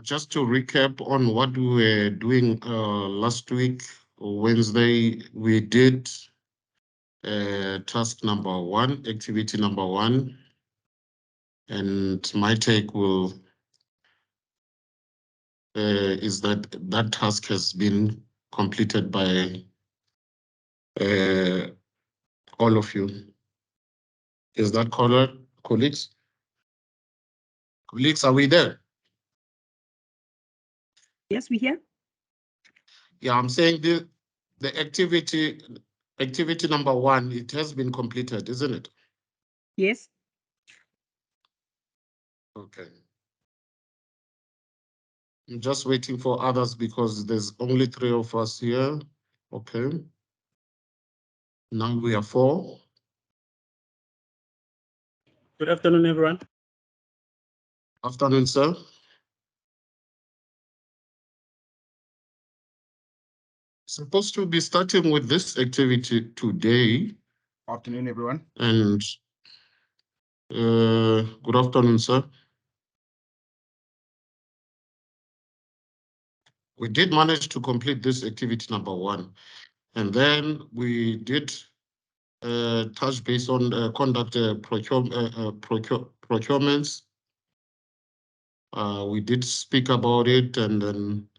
Just to recap on what we were doing last week, Wednesday, we did task number 1, activity number 1, and my take will is that that task has been completed by all of you. Is that correct, colleagues? Colleagues, are we there? Yes, we hear. Yeah, I'm saying the activity number 1, it has been completed, isn't it? Yes. Okay. I'm just waiting for others because there's only 3 of us here. Okay. Now we are 4. Good afternoon, everyone. Afternoon, sir. Supposed to be starting with this activity today. Afternoon, everyone. And good afternoon, sir. We did manage to complete this activity number 1. And then we did touch base on conduct procurements. We did speak about it, and then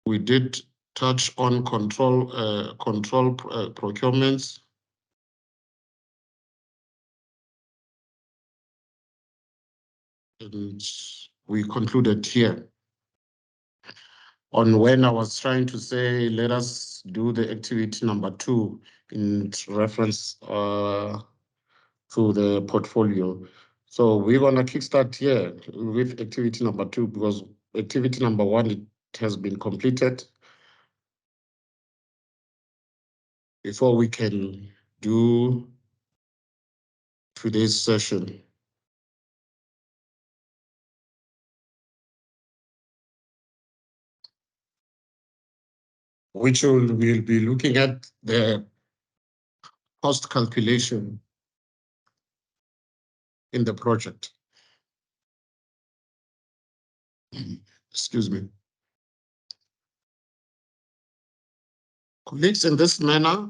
we did touch on control procurements. And we concluded here on when I was trying to say, let us do the activity number 2 in reference to the portfolio. So we're gonna kickstart here with activity number 2 because activity number 1, it has been completed. Before we can do today's session. Which we'll be looking at the cost calculation in the project. Excuse me. Colleagues, in this manner,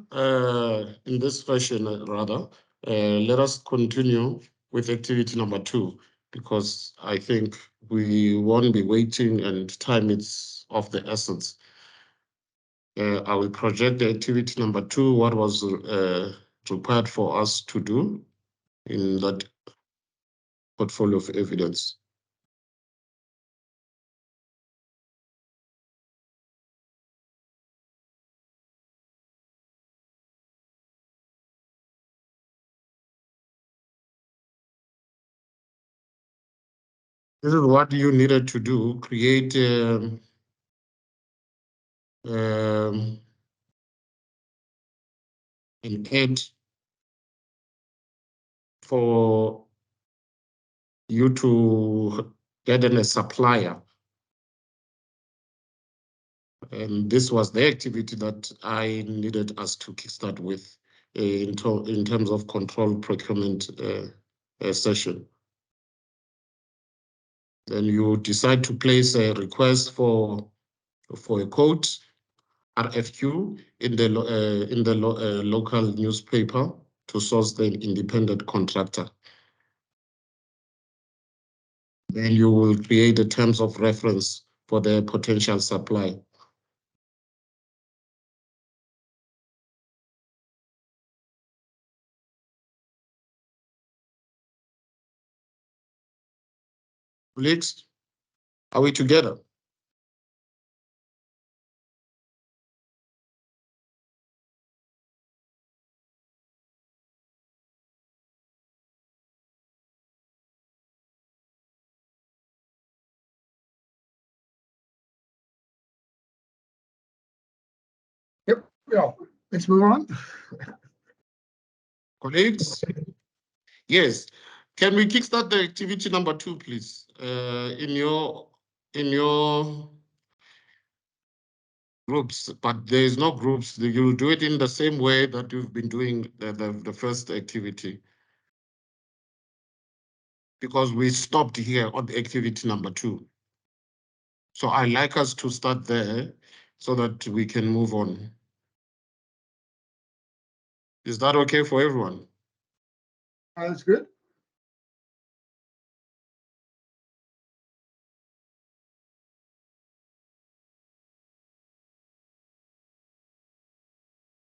in this fashion, rather, let us continue with activity number 2, because I think we won't be waiting and time is of the essence. I will project the activity number 2, what was required for us to do in that portfolio of evidence. This is what you needed to do, create an ad for you to get in a supplier. And this was the activity that I needed us to kickstart with in terms of control procurement session. Then you decide to place a request for a quote, RFQ, in the local newspaper to source the independent contractor. Then you will create the terms of reference for the potential supply. Colleagues, are we together? Yep. Yeah. Let's move on. Colleagues? Yes. Can we kickstart the activity number 2, please? In your groups, but there is no groups. You'll do it in the same way that you've been doing the first activity. because we stopped here on activity number 2. So I like us to start there so that we can move on. Is that okay for everyone? That's good.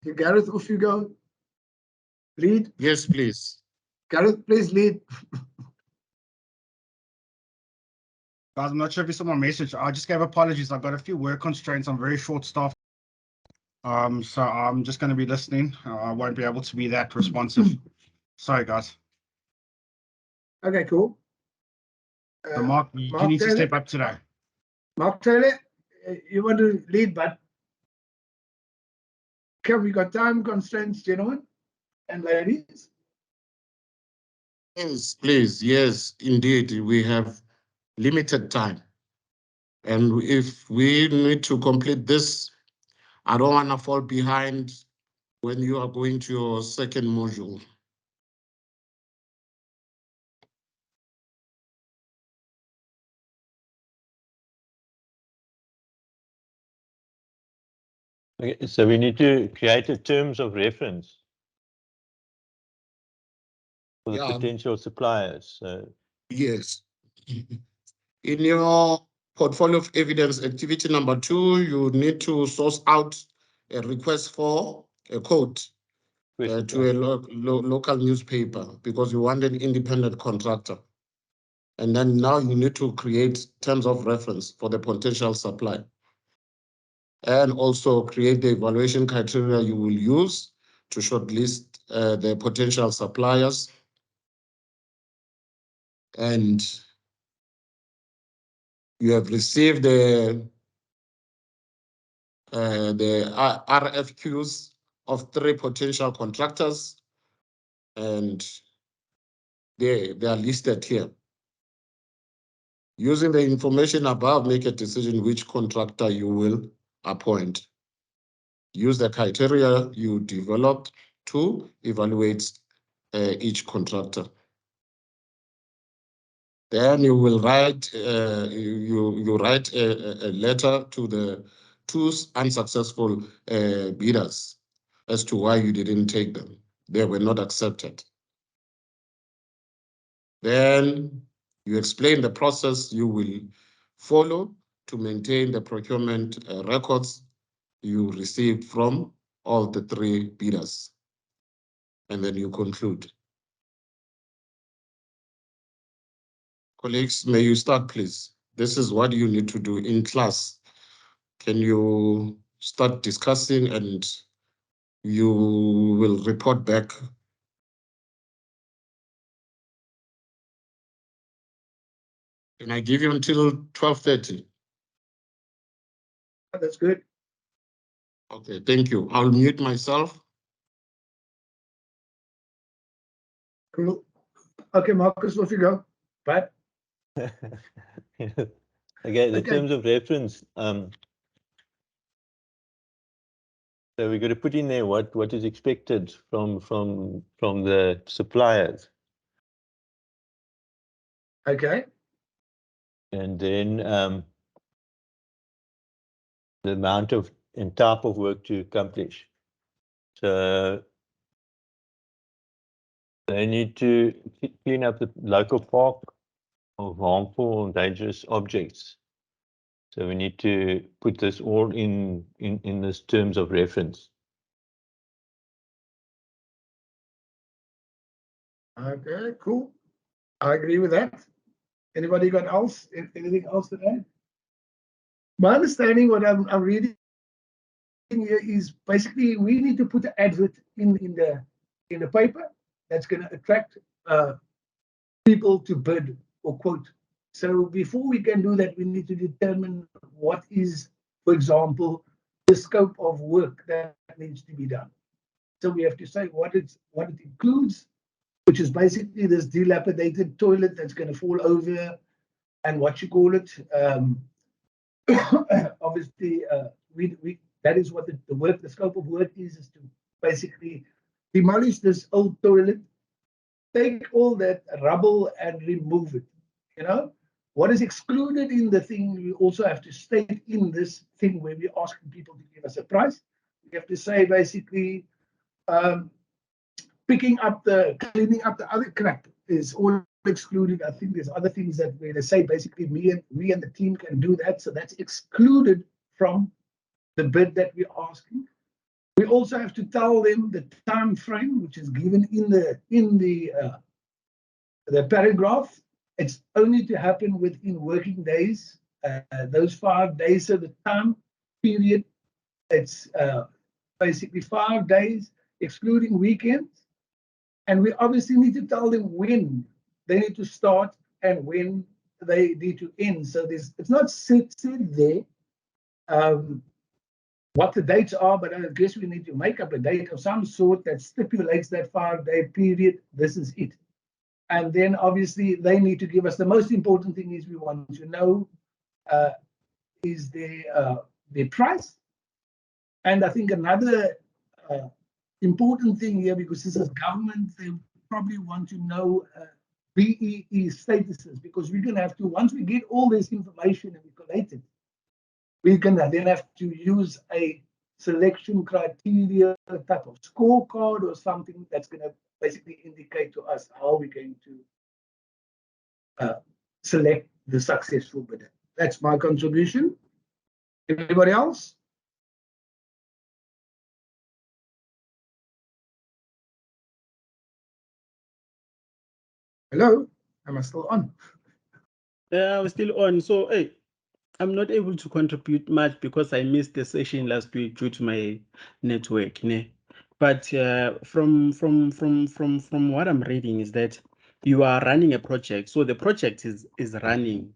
Okay, Gareth, off you go. Lead. Yes, please. Gareth, please lead. Guys, I'm not sure if you saw my message. I just gave apologies. I've got a few work constraints. I'm very short staffed. So I'm just going to be listening. I won't be able to be that responsive. Sorry, guys. Okay, cool. So Mark, you need to step up today. Mark Taylor, you want to lead, but have we got time constraints, gentlemen and ladies? Yes, please. Yes, indeed. We have limited time. And if we need to complete this, I don't want to fall behind when you are going to your second module. Okay, so we need to create a terms of reference for the Yeah. potential suppliers. So Yes. In your portfolio of evidence, activity number 2, you need to source out a request for a quote to a local newspaper because you want an independent contractor. And then now you need to create terms of reference for the potential supply. And also create the evaluation criteria you will use to shortlist the potential suppliers. And you have received the RFQs of 3 potential contractors, and they are listed here. Using the information above, make a decision which contractor you will appoint. Use the criteria you developed to evaluate each contractor. Then you will write you write a letter to the 2 unsuccessful bidders as to why you didn't take them. They were not accepted. Then you explain the process you will follow to maintain the procurement records you received from all the 3 bidders. And then you conclude. Colleagues, may you start, please? This is what you need to do in class. Can you start discussing and you will report back? Can I give you until 12:30? That's good. Okay, thank you. I'll mute myself. Cool. Okay, Marcus, off you go. Pat? Okay, the terms of reference. So we're going to put in there what is expected from the suppliers. Okay. And then the amount of and type of work to accomplish. So they need to clean up the local park of harmful and dangerous objects. So we need to put this all in this terms of reference. Okay, cool. I agree with that. Anybody got anything else to add? My understanding, what I'm reading here is basically we need to put an advert in the paper that's going to attract people to bid or quote. So before we can do that, we need to determine what is, for example, the scope of work that needs to be done. So we have to say what it includes, which is basically this dilapidated toilet that's going to fall over, and what you call it. Obviously, that is what the scope of work is to basically demolish this old toilet take all that rubble and remove it. You know, what is excluded in the thing, we also have to state in this thing where we're asking people to give us a price. We have to say basically, cleaning up the other crap is all excluded. I think there's other things that where they say basically we and the team can do that. So that's excluded from the bid that we're asking. We also have to tell them the time frame, which is given in the paragraph. It's only to happen within working days. Those 5 days, so the time period, it's basically 5 days, excluding weekends. And we obviously need to tell them when they need to start and when they need to end. So it's not set there what the dates are, but I guess we need to make up a date of some sort that stipulates that 5-day period. This is it. And then obviously they need to give us, the most important thing is we want to know is the price. And I think another important thing here, because this is government, they probably want to know BEE statuses, because we're going to have to, once we get all this information and we collate it, we can then have to use a selection criteria type of scorecard or something that's going to basically indicate to us how we're going to select the successful bidder. That's my contribution. Anybody else? Hello, am I still on? Yeah, we're still on. So, hey, I'm not able to contribute much because I missed the session last week due to my network. Ne? But from what I'm reading is that you are running a project. So the project is running,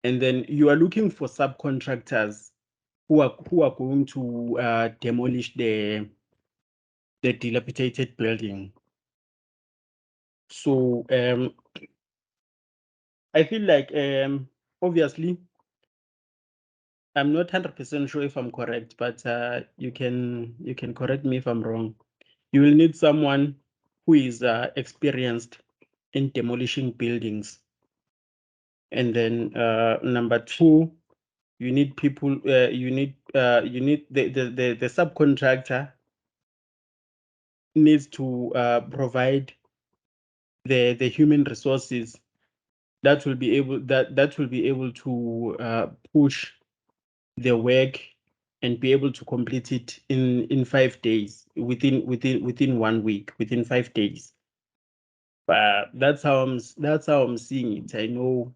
and then you are looking for subcontractors who are going to demolish the dilapidated building. So I feel like obviously I'm not 100% sure if I'm correct, but you can correct me if I'm wrong. You will need someone who is experienced in demolishing buildings, and then number 2, you need people. You need the subcontractor needs to provide the human resources that will be able to push the work and be able to complete it in 5 days, within 1 week, within 5 days. That's how I'm seeing it. I know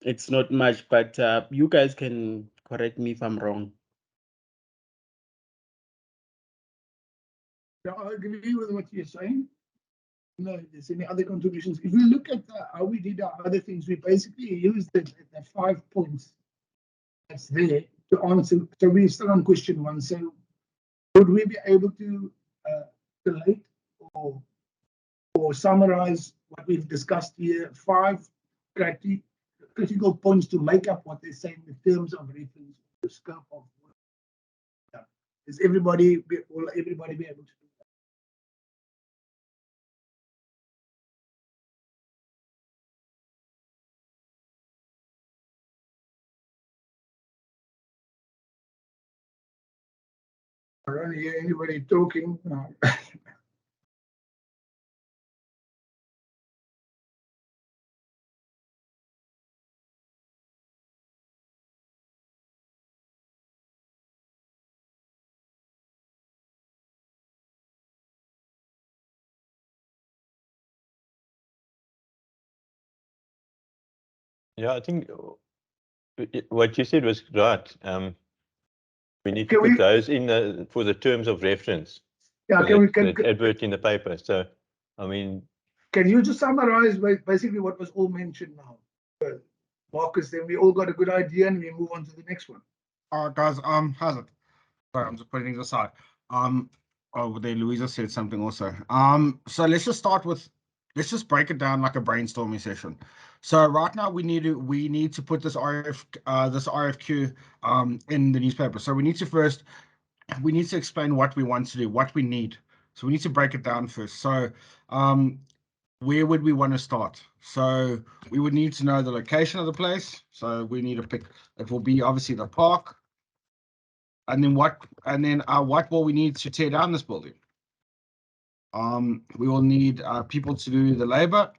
it's not much, but you guys can correct me if I'm wrong. Yeah, I agree with what you're saying. No, if there's any other contributions. If we look at how we did our other things, we basically used the 5 points that's there to answer. So we're still on question 1. So would we be able to collate or summarize what we've discussed here? 5 critical points to make up what they say in the terms of reference, the scope of work. Yeah. Will everybody be able to do that? I don't hear anybody talking. No. Yeah, I think what you said was right. We need to Can put we- those in for the terms of reference. Yeah, That advert in the paper. So, I mean, can you just summarize basically what was all mentioned now? Marcus, then we all got a good idea and we move on to the next one. Guys, how's it? Sorry, I'm just putting things aside. Oh, there, Louisa said something also. So let's just break it down like a brainstorming session. So right now we need to put this RFQ in the newspaper. So we need to explain what we want to do, what we need. So we need to break it down first. So where would we want to start? So we would need to know the location of the place. So we need to pick, it will be obviously the park. And then what will we need to tear down this building? We will need people to do the labor.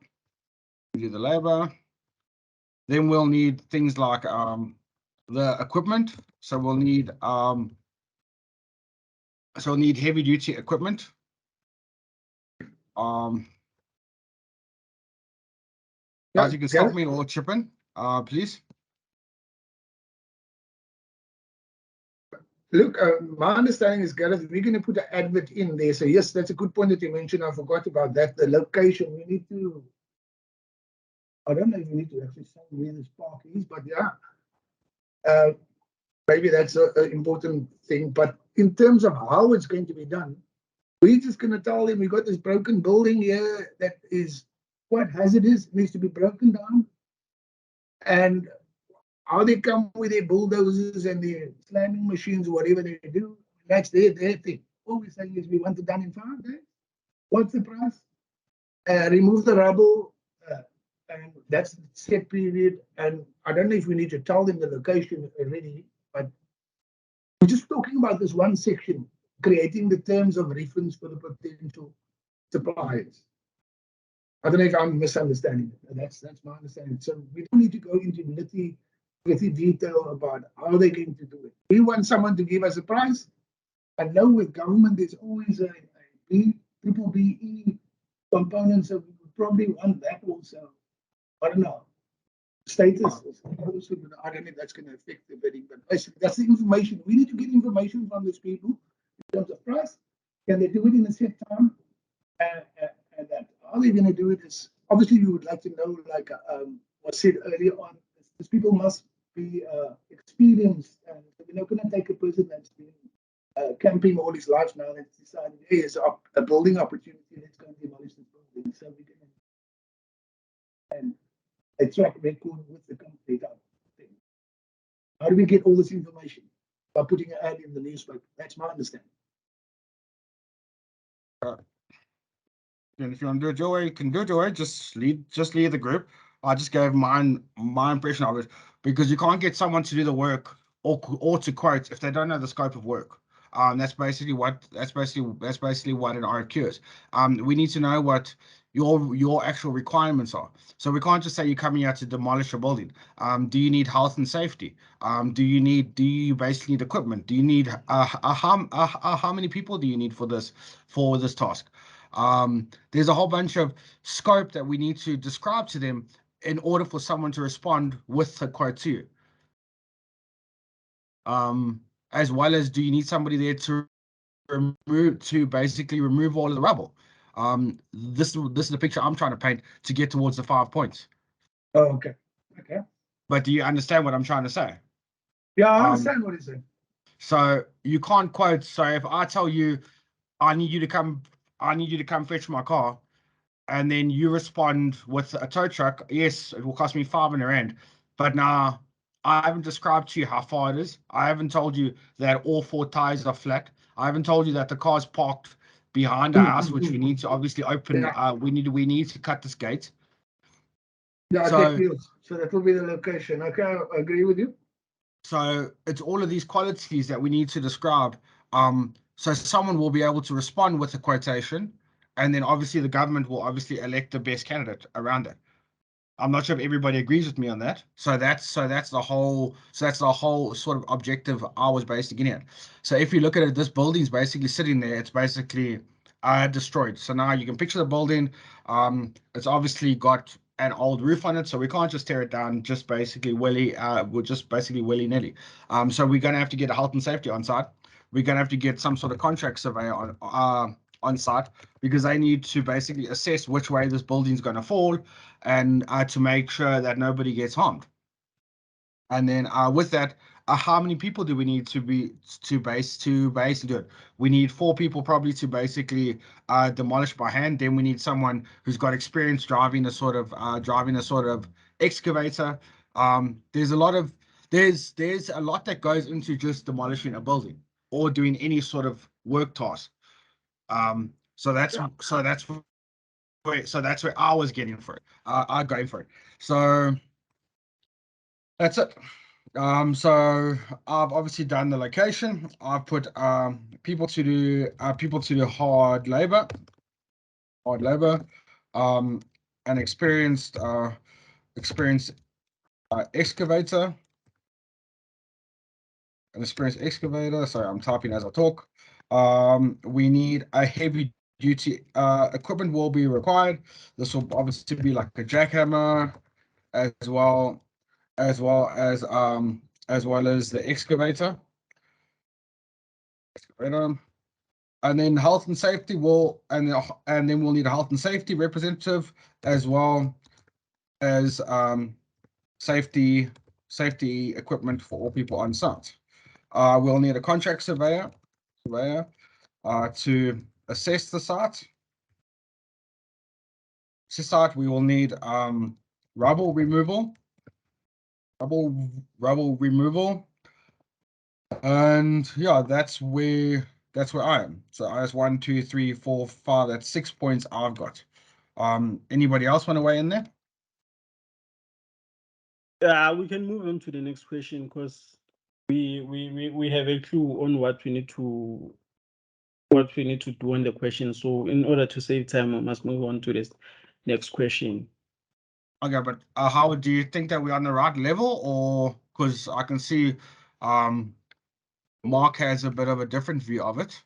Then we'll need things like the equipment. So we'll need heavy duty equipment. Guys, you can stop me or chip in, please. Look, my understanding is, Gareth, we're going to put an advert in there. So yes, that's a good point that you mentioned. I forgot about that. The location, we need to, I don't know if we need to actually say where this park is, but yeah, maybe that's an important thing. But in terms of how it's going to be done, we're just going to tell them we got this broken building here that is quite hazardous, it needs to be broken down. And how they come with their bulldozers and their slamming machines, whatever they do, that's their thing. All we're saying is we want it done in 5 days. What's the price? Remove the rubble, and that's the set period. And I don't know if we need to tell them the location already, but we're just talking about this one section, creating the terms of reference for the potential suppliers. I don't know if I'm misunderstanding it. That's my understanding. So we don't need to go into nitty detail about how they're going to do it. We want someone to give us a price. I know with government, there's always a triple BE component, so we would probably want that also. I don't know. Status, I don't know if that's going to affect the bidding, but basically that's the information. We need to get information from these people in terms of price. Can they do it in a set time? And that how they're going to do it is obviously you would like to know, like was said earlier on, these people must be experienced, and we're not going to take a person that's been camping all his life now and decided, hey, it's a building opportunity, let's go and demolish this building. So we're going to and a track record with the complete thing. How do we get all this information? By putting an ad in the newspaper. That's my understanding. And if you want to do it your way, you can do it your way. Just lead the group. I just gave my impression of it, because you can't get someone to do the work or to quote if they don't know the scope of work. That's basically what an RFQ is. We need to know what your actual requirements are. So we can't just say you're coming out to demolish a building. Do you need health and safety? Do you basically need equipment? Do you need how many people do you need for this task? There's a whole bunch of scope that we need to describe to them in order for someone to respond with a quote to you. As well as, do you need somebody there to basically remove all of the rubble? This is the picture I'm trying to paint to get towards the 5 points. Oh, okay. But do you understand what I'm trying to say? Yeah, I understand what he's saying. So you can't quote. So if I tell you, I need you to come fetch my car, and then you respond with a tow truck, yes, it will cost me 500 rand. But now I haven't described to you how far it is. I haven't told you that all 4 tires are flat. I haven't told you that the car's parked behind our house, which we need to obviously open. Yeah. We need to cut this gate. Yeah, So that will be the location. Okay, I agree with you. So it's all of these qualities that we need to describe. So someone will be able to respond with a quotation, and then obviously the government will obviously elect the best candidate around it. I'm not sure if everybody agrees with me on that. So that's the whole sort of objective I was basically in. So if you look at it, this building's basically sitting there. It's basically destroyed. So now you can picture the building. It's obviously got an old roof on it, so we can't just tear it down just basically willy-nilly. So we're gonna have to get a health and safety on site. We're gonna have to get some sort of contract surveyor on site, because they need to basically assess which way this building's going to fall, and to make sure that nobody gets harmed. And then with that, how many people do we need to basically do it? We need 4 people probably to basically demolish by hand. Then we need someone who's got experience driving a sort of excavator. There's a lot that goes into just demolishing a building or doing any sort of work task. So that's where I was getting for it. I going for it. So that's it. So I've obviously done the location. I've put people to do hard labor, an experienced excavator. An experienced excavator. Sorry, I'm typing as I talk. We need a heavy duty equipment will be required. This will obviously be like a jackhammer, as well as the excavator. And then health and safety will, and then we'll need a health and safety representative, as well as safety equipment for all people on site. We'll need a contract surveyor to assess the site. We will need rubble removal. And yeah, that's where I am. So I was 1, 2, 3, 4, 5. That's 6 points I've got. Anybody else want to weigh in there? We can move on to the next question because we have a clue on what we need to do on the question. So in order to save time, I must move on to this next question. Okay, but how do you think that we're on the right level, or because I can see Mark has a bit of a different view of it.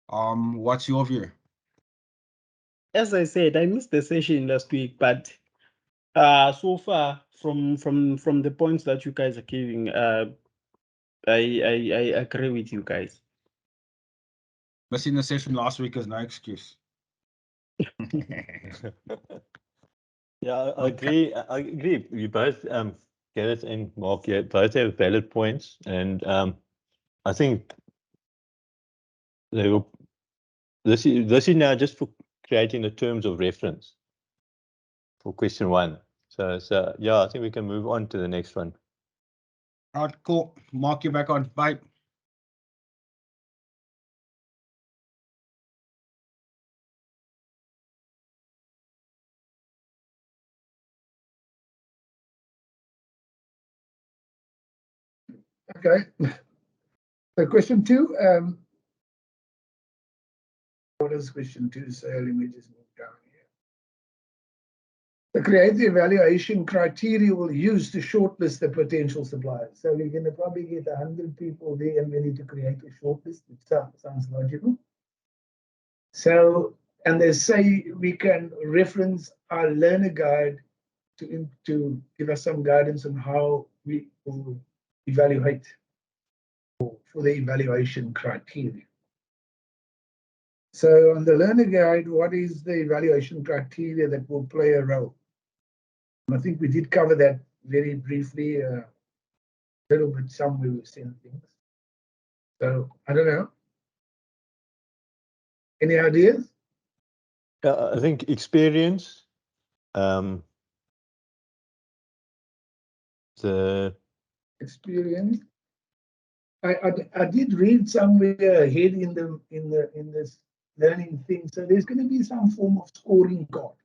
What's your view? As I said, I missed the session last week, but so far from the points that you guys are giving, I agree with you guys. Missing the session last week is no excuse. Yeah, I agree. I agree. You both, Gareth and Mark, yeah, both have valid points, and I think they will. This is now just for creating the terms of reference for question 1. So yeah, I think we can move on to the next one. All right, cool. Mark, you back on. Bye. Okay. So question 2, what is question 2? So let me just move down here. The create the evaluation criteria we'll use to shortlist the potential suppliers. So we're going to probably get 100 people there and we need to create a shortlist. It sounds logical. So, and they say we can reference our learner guide to give us some guidance on how we will evaluate for the evaluation criteria. So on the learner guide, what is the evaluation criteria that will play a role? And I think we did cover that very briefly, a little bit somewhere we've seen things. So I don't know. Any ideas? I think experience, the Experience. I did read somewhere ahead in this learning thing. So there's going to be some form of scoring card.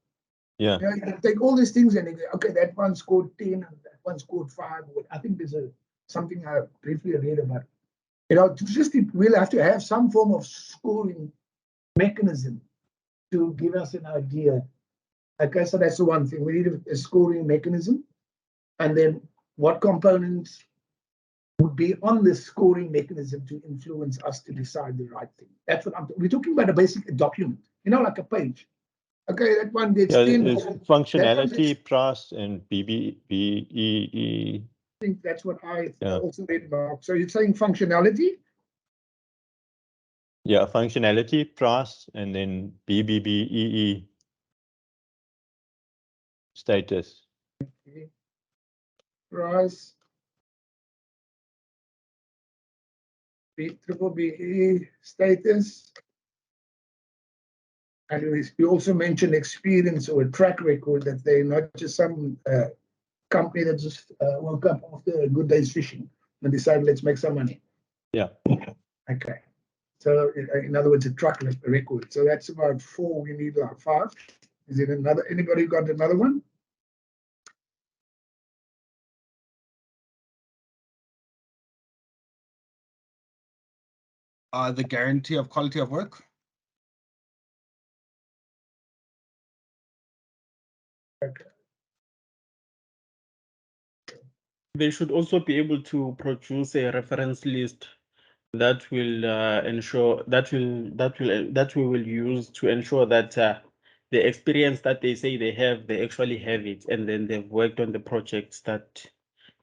yeah. You can take all these things and you go, okay, that one scored 10 and that one scored 5. I think there's something I briefly read about. We'll have to have some form of scoring mechanism to give us an idea. Okay, so that's the one thing. We need a scoring mechanism. And then what components would be on this scoring mechanism to influence us to decide the right thing. That's what we're talking about, a basic document, like a page. Okay, that one gets 10. There's functionality, price, and BBBEE. I think that's what I also read about. So you're saying functionality? Yeah, functionality, price, and then BBBEE status. Okay. Price. BBBE status. And we also mentioned experience or a track record, that they're not just some company that just woke up after a good day's fishing and decided, let's make some money. Yeah. Okay. So in other words, a truck record. So that's about 4. We need like 5. Is it another? Anybody got another one? The guarantee of quality of work. Okay. They should also be able to produce a reference list that will ensure that we will use to ensure that the experience that they say they actually have it, and then they've worked on the projects that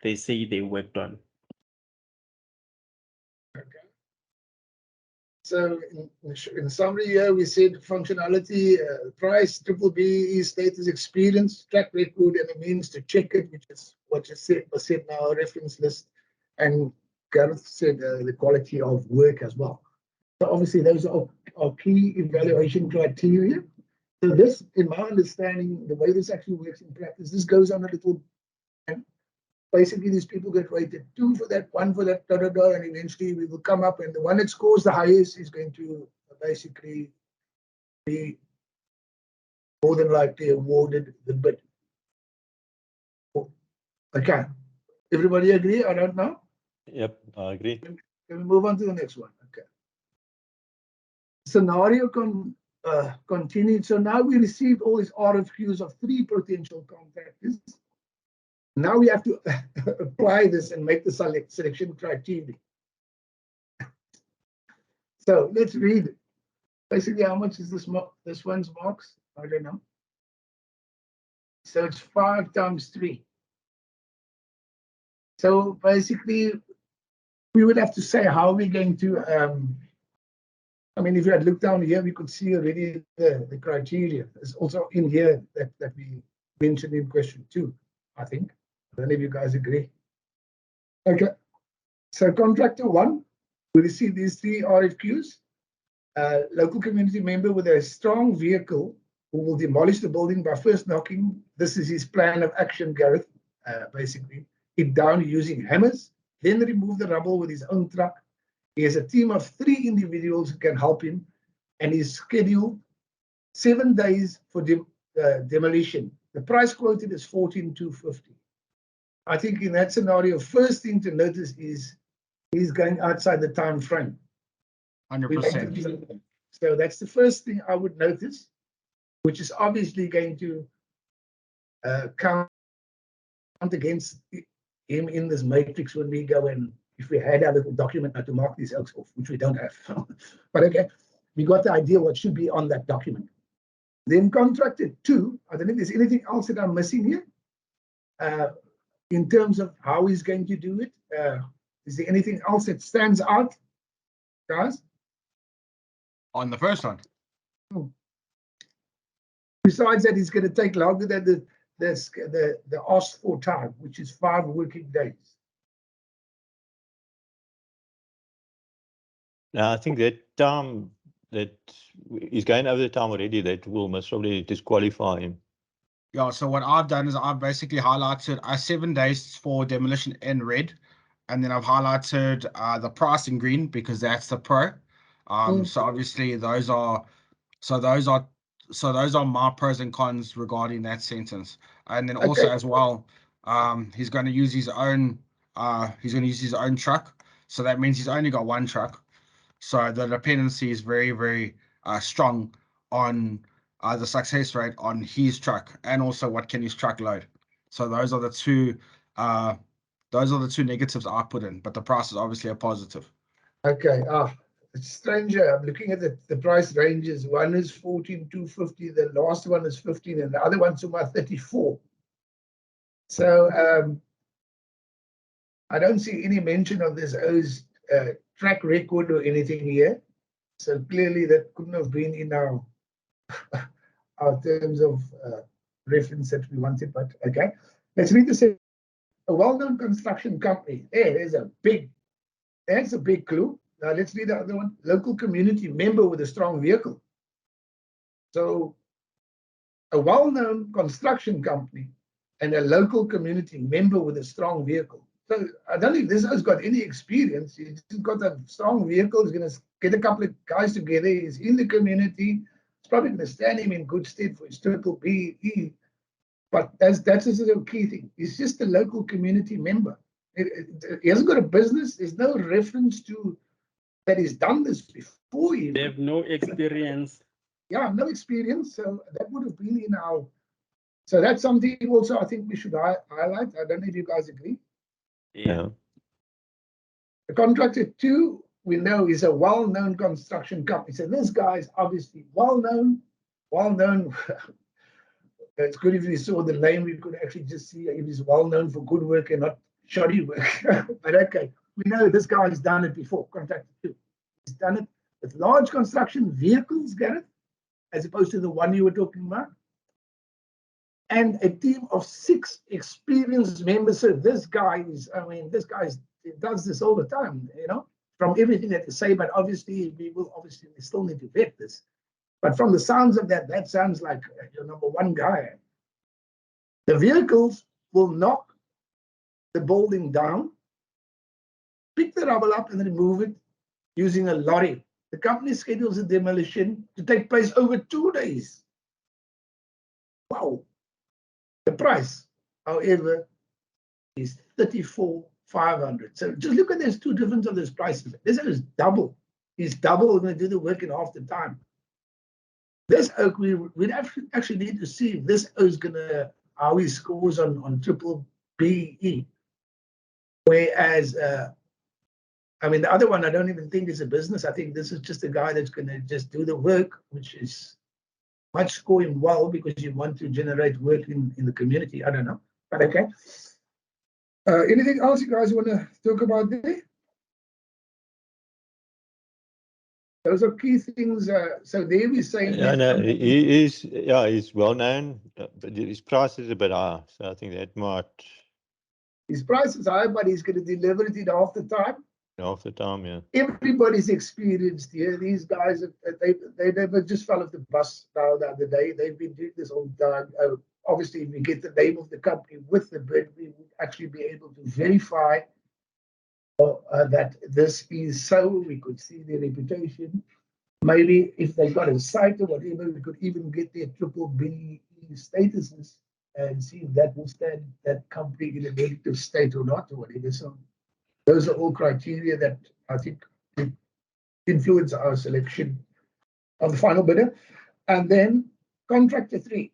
they say they worked on. So in summary here, we said functionality, price, BBBE, status, experience, track record, and a means to check it, which is what you said, was said in our reference list. And Gareth said the quality of work as well. So obviously those are key evaluation criteria. So this, in my understanding, the way this actually works in practice, this goes on a little, and basically these people get rated 2 for that, 1 for that, and eventually we will come up, and the one that scores the highest is going to basically be more than likely awarded the bid. Okay, everybody agree? I don't know. Yep, I agree. Can we move on to the next one? Okay. Scenario continued. So now we received all these RFQs of 3 potential contractors. Now we have to apply this and make the selection criteria. So let's read it. Basically, how much is this one's marks? I don't know. So it's 5 times 3. So basically, we would have to say how we're going to. I mean, if you had looked down here, we could see already the criteria. It's also in here that we mentioned in question 2, I think. I don't know if you guys agree. Okay. So contractor 1, we receive these 3 RFQs. Local community member with a strong vehicle who will demolish the building by first knocking. This is his plan of action, Gareth, basically. It down using hammers, then remove the rubble with his own truck. He has a team of 3 individuals who can help him, and he's scheduled 7 days for demolition. The price quoted is 14,250. I think in that scenario, first thing to notice is he's going outside the time frame. 100%. So that's the first thing I would notice, which is obviously going to count against him in this matrix when we go, and if we had a little document now to mark these elks off, which we don't have. But okay, we got the idea what should be on that document. Then contractor 2, I don't know if there's anything else that I'm missing here. In terms of how he's going to do it, is there anything else that stands out, guys? On the first one. Besides that, he's going to take longer than the asked for time, which is 5 working days. Now, I think that that he's going over the time already. That will most probably disqualify him. Yeah, so what I've done is I've basically highlighted 7 days for demolition in red, and then I've highlighted the price in green because that's the pro. So obviously those are my pros and cons regarding that sentence. And then also as well, he's going to use his own truck. So that means he's only got 1 truck. So the dependency is very, very strong on the success rate on his truck, and also what can his truck load. So those are the 2 negatives I put in, but the price is obviously a positive. Okay. It's stranger. I'm looking at the price ranges. One is 14,250, the last one is 15, and the other one's about 34. So I don't see any mention of this track record or anything here. So clearly that couldn't have been in our terms of reference that we wanted, but okay. Let's read this. A well-known construction company. There's a big clue. Now let's read the other one. Local community member with a strong vehicle. So a well-known construction company and a local community member with a strong vehicle. So I don't think this has got any experience. He's got a strong vehicle. He's going to get a couple of guys together. He's in the community. It's probably going to stand him in good stead for his triple BE. But that's the key thing. He's just a local community member. He hasn't got a business. There's no reference to that he's done this before. They have no experience. Yeah, no experience. So that would have been in our. So that's something also I think we should highlight. I don't know if you guys agree. Yeah. The contractor 2, we know, is a well-known construction company. So this guy is obviously well-known. It's good if you saw the name, we could actually just see if he's well-known for good work and not shoddy work. But okay, we know this guy has done it before, contractor 2. He's done it with large construction vehicles, Gareth, as opposed to the one you were talking about. And a team of 6 experienced members. So this guy is, he does this all the time, you know, from everything that they say, but obviously we still need to vet this. But from the sounds of that, that sounds like your number 1 guy. The vehicles will knock the building down, pick the rubble up and remove it using a lorry. The company schedules the demolition to take place over 2 days. Wow. The price, however, is 34,500. So just look at those 2 difference of those prices. This is double. He's double going to do the work in half the time. This oak, we'd actually need to see if this oak is going to, how he scores on triple BE. Whereas, the other one, I don't even think is a business. I think this is just a guy that's going to just do the work, which is might score him well because you want to generate work in the community. I don't know, but okay. Anything else you guys want to talk about there? Those are key things. So there we're saying. Yeah, no, he's well known, but his price is a bit high. So I think that might. His price is high, but he's going to deliver it in half the time. Half the time, yeah. Everybody's experienced here. These guys, they never just fell off the bus now the other day. They've been doing this all the time. Obviously, if we get the name of the company with the bid, we would actually be able to verify that this is so. We could see their reputation. Maybe if they got a site or whatever, we could even get their triple BE statuses and see if that will stand that company in a negative state or not or whatever. So those are all criteria that I think influence our selection of the final bidder. And then contractor 3.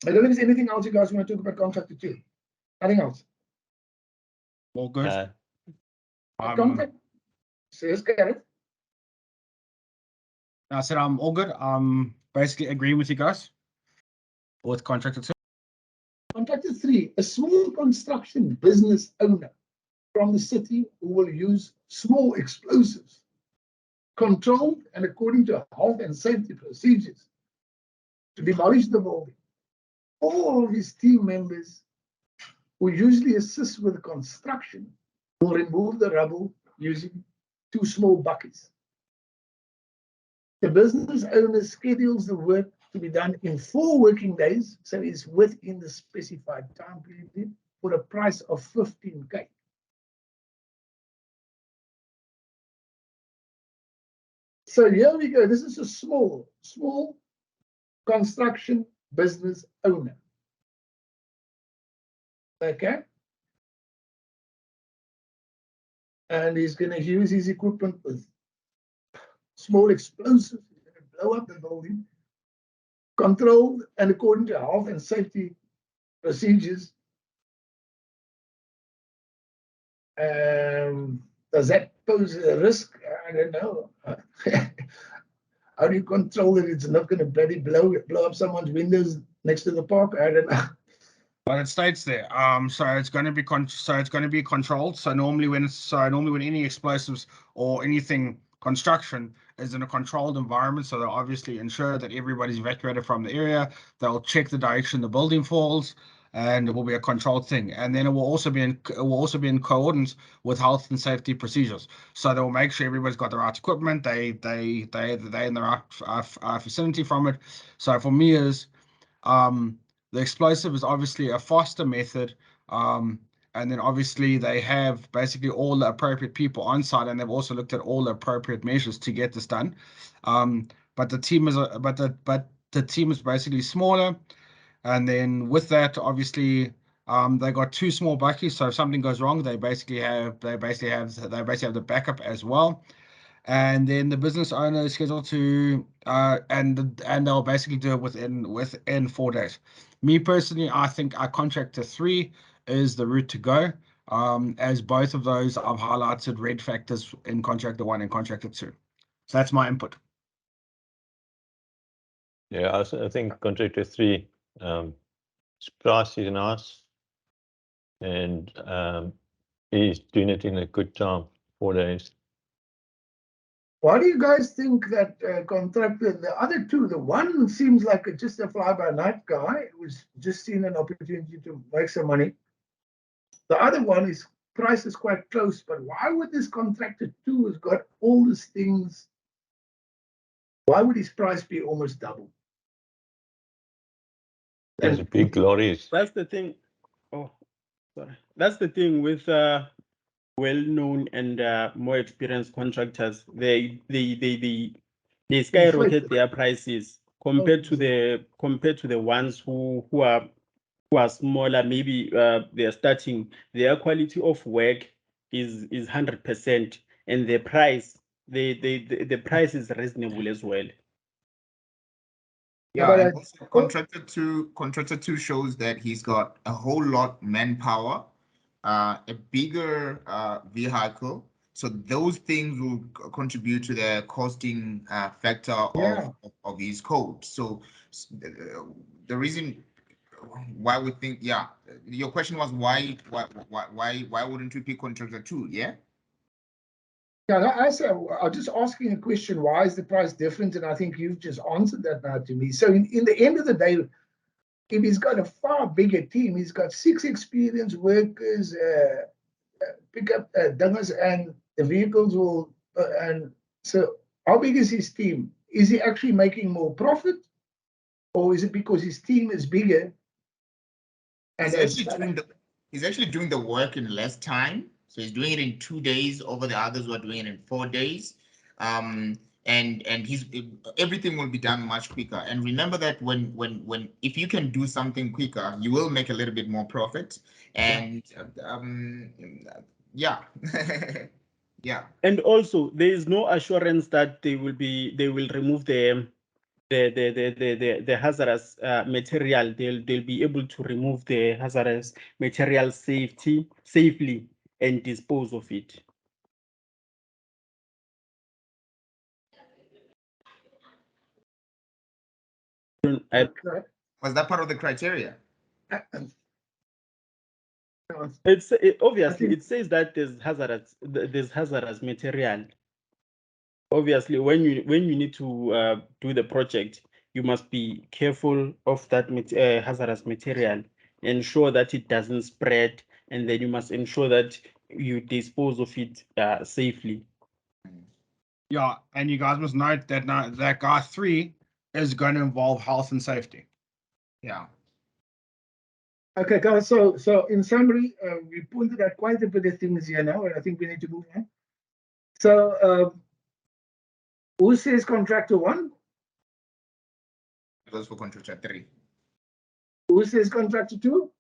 I don't know if there's anything else you guys want to talk about contractor 2. Nothing else. All good. Contract. Says Gareth. I said I'm all good. Basically agreeing with you guys. With contractor 2. Contractor 3, a small construction business owner from the city who will use small explosives, controlled and according to health and safety procedures, to demolish the building. All of his team members who usually assist with construction will remove the rubble using 2 small buckets. The business owner schedules the work to be done in 4 working days, so it's within the specified time period for a price of 15K. So here we go. This is a small construction business owner. Okay. And he's going to use his equipment with small explosives. He's going to blow up the building, controlled and according to health and safety procedures. Does that pose a risk? I don't know. How do you control it? It's not going to bloody blow up someone's windows next to the park. I don't know. But it states there. So it's going to be controlled. So normally when any explosives or anything construction is in a controlled environment, so they'll obviously ensure that everybody's evacuated from the area. They'll check the direction the building falls, and it will be a controlled thing. And then it will also be in accordance with health and safety procedures. So they will make sure everybody's got the right equipment. They in the right vicinity from it. So for me is the explosive is obviously a faster method, and then obviously they have basically all the appropriate people on site, and they've also looked at all the appropriate measures to get this done. But the team is the team is basically smaller, and then with that, obviously, they got 2 small buckies. So if something goes wrong, they basically have the backup as well. And then the business owner is scheduled to and they'll basically do it within 4 days. Me personally, I think our contractor 3 is the route to go. As both of those I've highlighted red factors in contractor 1 and contractor 2. So that's my input. Yeah, I think contractor 3, his price is nice, and he's doing it in a good time, 4 days. Why do you guys think that contractor, the other 2, the one seems like just a fly-by-night guy who's just seen an opportunity to make some money. The other one is price is quite close, but why would this contractor 2 has got all these things? Why would his price be almost double? There's And big lorries. That's the thing. Oh, sorry. That's the thing with well-known and more experienced contractors. They skyrocket their prices compared to the ones who are smaller. Maybe they're starting. Their quality of work is 100%, and the price the price is reasonable as well. Yeah, Yeah, but and also contractor two shows that he's got a whole lot manpower, a bigger vehicle. So those things will contribute to the costing factor of his code. So the reason why we think, yeah, your question was why wouldn't we pick contractor 2? Yeah. Yeah, I said, I'm just asking a question. Why is the price different? And I think you've just answered that now to me. So in the end of the day, if he's got a far bigger team, he's got 6 experienced workers, pickup dingers, and the vehicles will. And so, how big is his team? Is he actually making more profit, or is it because his team is bigger? And He's actually doing the work in less time. So he's doing it in 2 days over the others who are doing it in 4 days. And everything will be done much quicker. And remember that when if you can do something quicker, you will make a little bit more profit. And yeah. Yeah. And also, there is no assurance that they will remove the hazardous material. They'll be able to remove the hazardous material safely and dispose of it. Was that part of the criteria? Obviously it says that there's hazardous material. Obviously, when you need to do the project, you must be careful of that hazardous material, ensure that it doesn't spread, and then you must ensure that you dispose of it safely. Yeah, and you guys must note that that guy 3 is going to involve health and safety. Yeah. Okay, guys. So in summary, we pointed out quite a bit of things here now, and I think we need to move on. So, who says contractor 1? It goes for contractor 3. Who says contractor 2?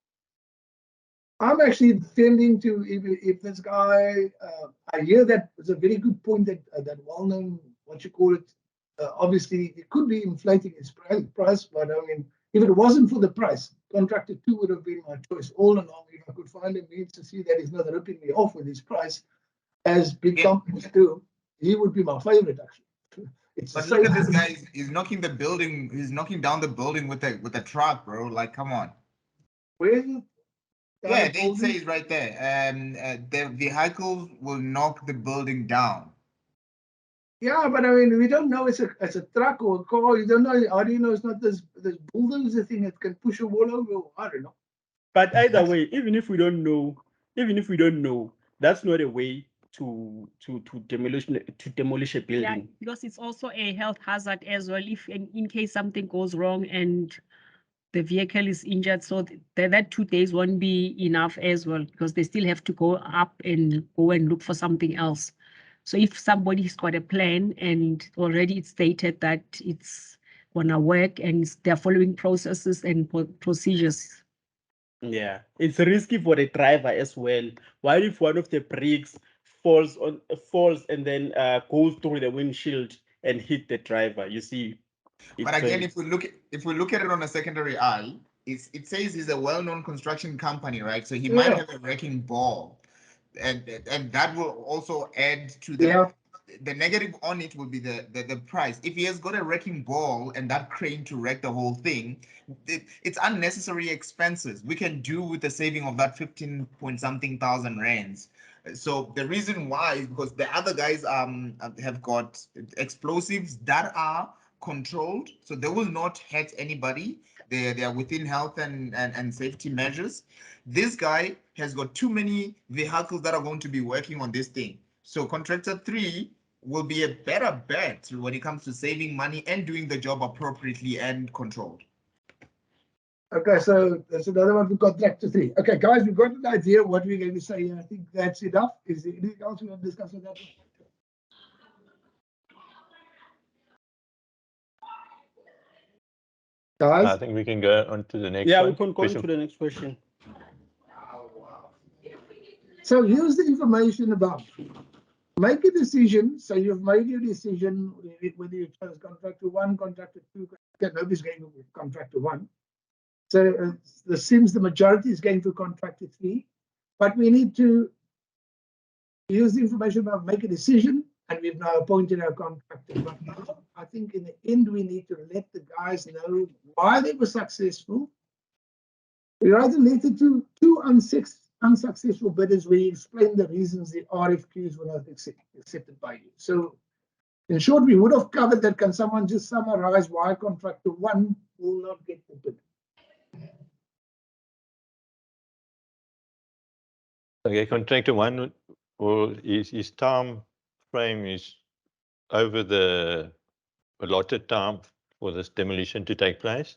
I'm actually tending to, if this guy, I hear that it's a very good point that that well-known, what you call it, obviously it could be inflating its price, but I mean, if it wasn't for the price, contractor 2 would have been my choice all along. If I could find a means to see that he's not ripping me off with his price, as big companies do, he would be my favorite actually. But look at this guy, he's knocking the building, he's knocking down the building with a truck, bro. Like, come on. Where is it? Yeah, they say it's right there. The vehicles will knock the building down. Yeah, but I mean, we don't know it's a truck or a car. You don't know. How do you know it's not this bulldozer thing that can push a wall over? I don't know. But either way, even if we don't know, that's not a way to demolish a building. Yeah, because it's also a health hazard as well. If in case something goes wrong and the vehicle is injured, so that 2 days won't be enough as well, because they still have to go up and go and look for something else. So if somebody's got a plan and already it's stated that it's gonna work and they're following processes and procedures. Yeah, it's risky for the driver as well. What if one of the bricks falls and then goes through the windshield and hit the driver? You see. But again, if we look at it on a secondary eye, it says he's a well-known construction company, right? So he might Yeah. have a wrecking ball, and that will also add to the negative on it will be the price. If he has got a wrecking ball and that crane to wreck the whole thing, it's unnecessary expenses. We can do with the saving of that 15 point something thousand rands. So the reason why is because the other guys have got explosives that are controlled, so they will not hurt anybody. They are within health and safety measures. This guy has got too many vehicles that are going to be working on this thing. So contractor 3 will be a better bet when it comes to saving money and doing the job appropriately and controlled. Okay, so that's another one for contractor 3. Okay, guys, we've got an idea of what we're going to say here. I think that's enough. Is there anything else we want to discuss on that? Guys? I think we can go on to the next Yeah, one. we can go Question- to the next question. So here's the information about. Make a decision. So you've made your decision whether you chose contractor 1, contractor 2. Okay, nobody's going with contractor 1. So it seems the majority is going to contractor 3. But we need to use the information about make a decision, and we've now appointed our contractor. But now, I think in the end, we need to let the guys know why they were successful. We write a letter to 2 unsuccessful bidders where you explain the reasons the RFQs were not accepted by you. So in short, we would have covered that. Can someone just summarize why contractor 1 will not get the bid? Okay, contractor 1, or his time frame is over the allotted time for this demolition to take place.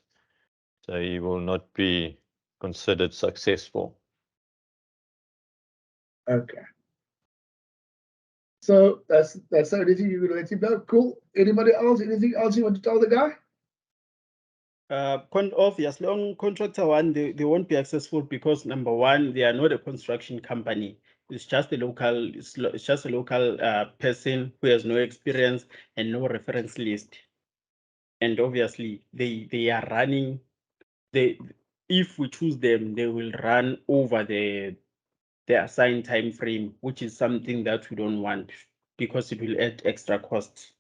So he will not be considered successful. Okay. So that's the only thing you would let him know. Cool. Anybody else? Anything else you want to tell the guy? Obviously, on contractor 1, they won't be successful because number 1, they are not a construction company. It's just a local. It's just a local person who has no experience and no reference list. And obviously, they are running. If we choose them, they will run over the assigned time frame, which is something that we don't want because it will add extra costs.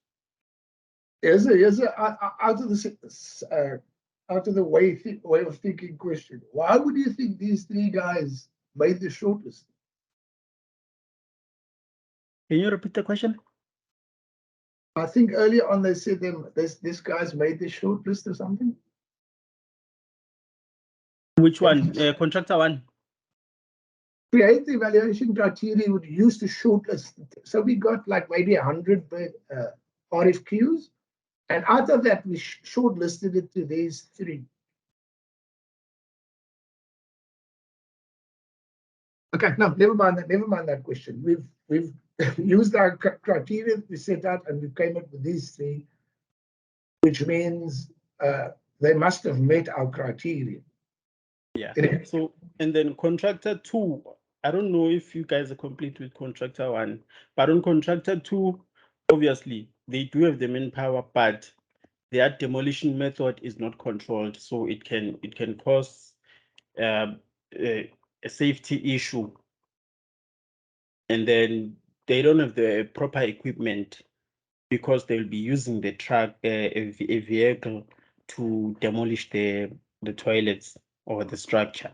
Here's a out of the way of thinking question. Why would you think these 3 guys made the shortlist? Can you repeat the question? I think earlier on they said this guys made the shortlist or something. Which one? Contractor 1. Create the evaluation criteria would use the shortlist. So we got like maybe 100 RFQs, and out of that we shortlisted it to these 3. Okay, no, never mind that question. We've used our criteria we set out, and we came up with these 3, which means they must have met our criteria. Yeah. So, and then contractor 2, I don't know if you guys are complete with contractor 1, but on contractor 2, obviously they do have the manpower, but their demolition method is not controlled, so it can cause a safety issue. And then they don't have the proper equipment because they'll be using the truck, a vehicle to demolish the toilets or the structure.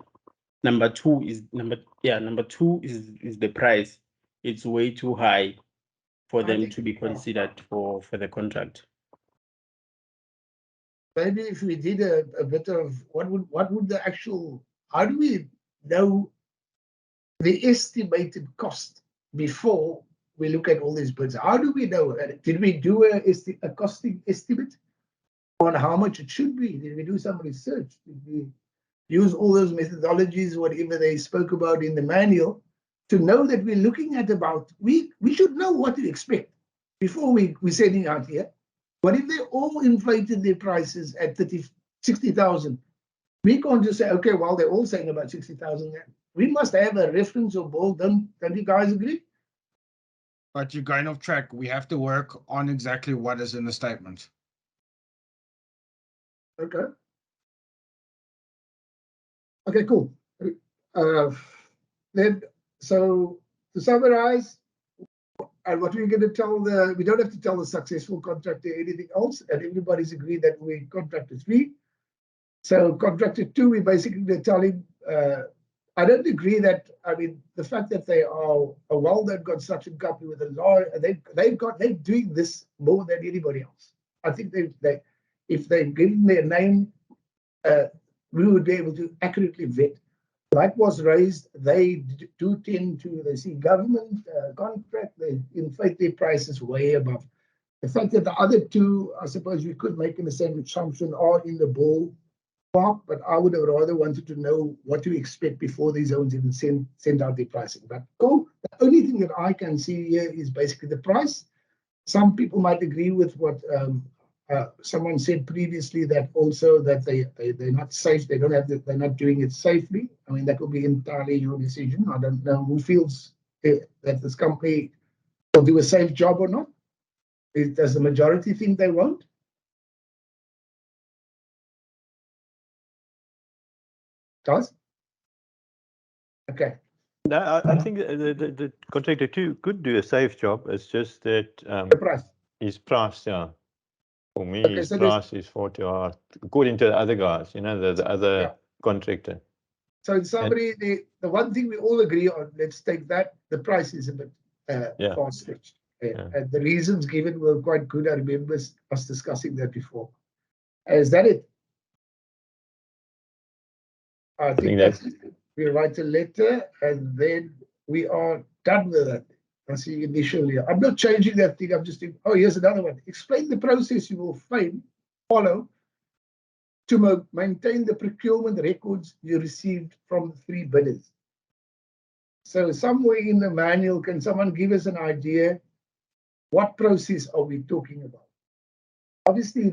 Number 2 is the price. It's way too high for them to be considered for the contract. Maybe if we did a bit of what would the actual, how do we know the estimated cost before we look at all these bids? How do we know? Did we do a costing estimate? on how much it should be? Did we do some research? Did we use all those methodologies, whatever they spoke about in the manual, to know that we're looking at about, we should know what to expect before we're setting out here. What if they all inflated their prices at 60,000? We can't just say, okay, well, they're all saying about 60,000. We must have a reference or ball. Don't you guys agree? But you're going off track. We have to work on exactly what is in the statement. Okay. Okay, cool. Then, so to summarize, and what we're going to tell we don't have to tell the successful contractor anything else, and everybody's agreed that we contractor 3. So contractor 2, we basically tell him, I don't agree that, I mean, the fact that they are a well-known construction company with a law, they're doing this more than anybody else. I think if they've given their name, we would be able to accurately vet. Like was raised, they do tend to, they see government contract, they inflate their prices way above. The fact that the other 2, I suppose we could make in the same assumption, are in the ballpark, but I would have rather wanted to know what to expect before these zones even send out their pricing. But cool, the only thing that I can see here is basically the price. Some people might agree with what someone said previously, that also that they're not safe, they're not doing it safely. I mean, that will be entirely your decision. I don't know who feels that this company will do a safe job or not. Does the majority think they won't? Does? Okay. No, I think the contractor 2 could do a safe job. It's just that The price. his price, yeah. For me, Okay, his so price is 40 hard, according to the other guys, you know, the other contractor. So in summary, the one thing we all agree on, let's take that, the price is a bit far-stretched. And the reasons given were quite good. I remember us discussing that before. Is that it? I think that's it. We write a letter and then we are done with that. I see initially. I'm not changing that thing. I'm just thinking, oh, here's another one. Explain the process you will follow to maintain the procurement records you received from the 3 bidders. So somewhere in the manual, can someone give us an idea? What process are we talking about? Obviously,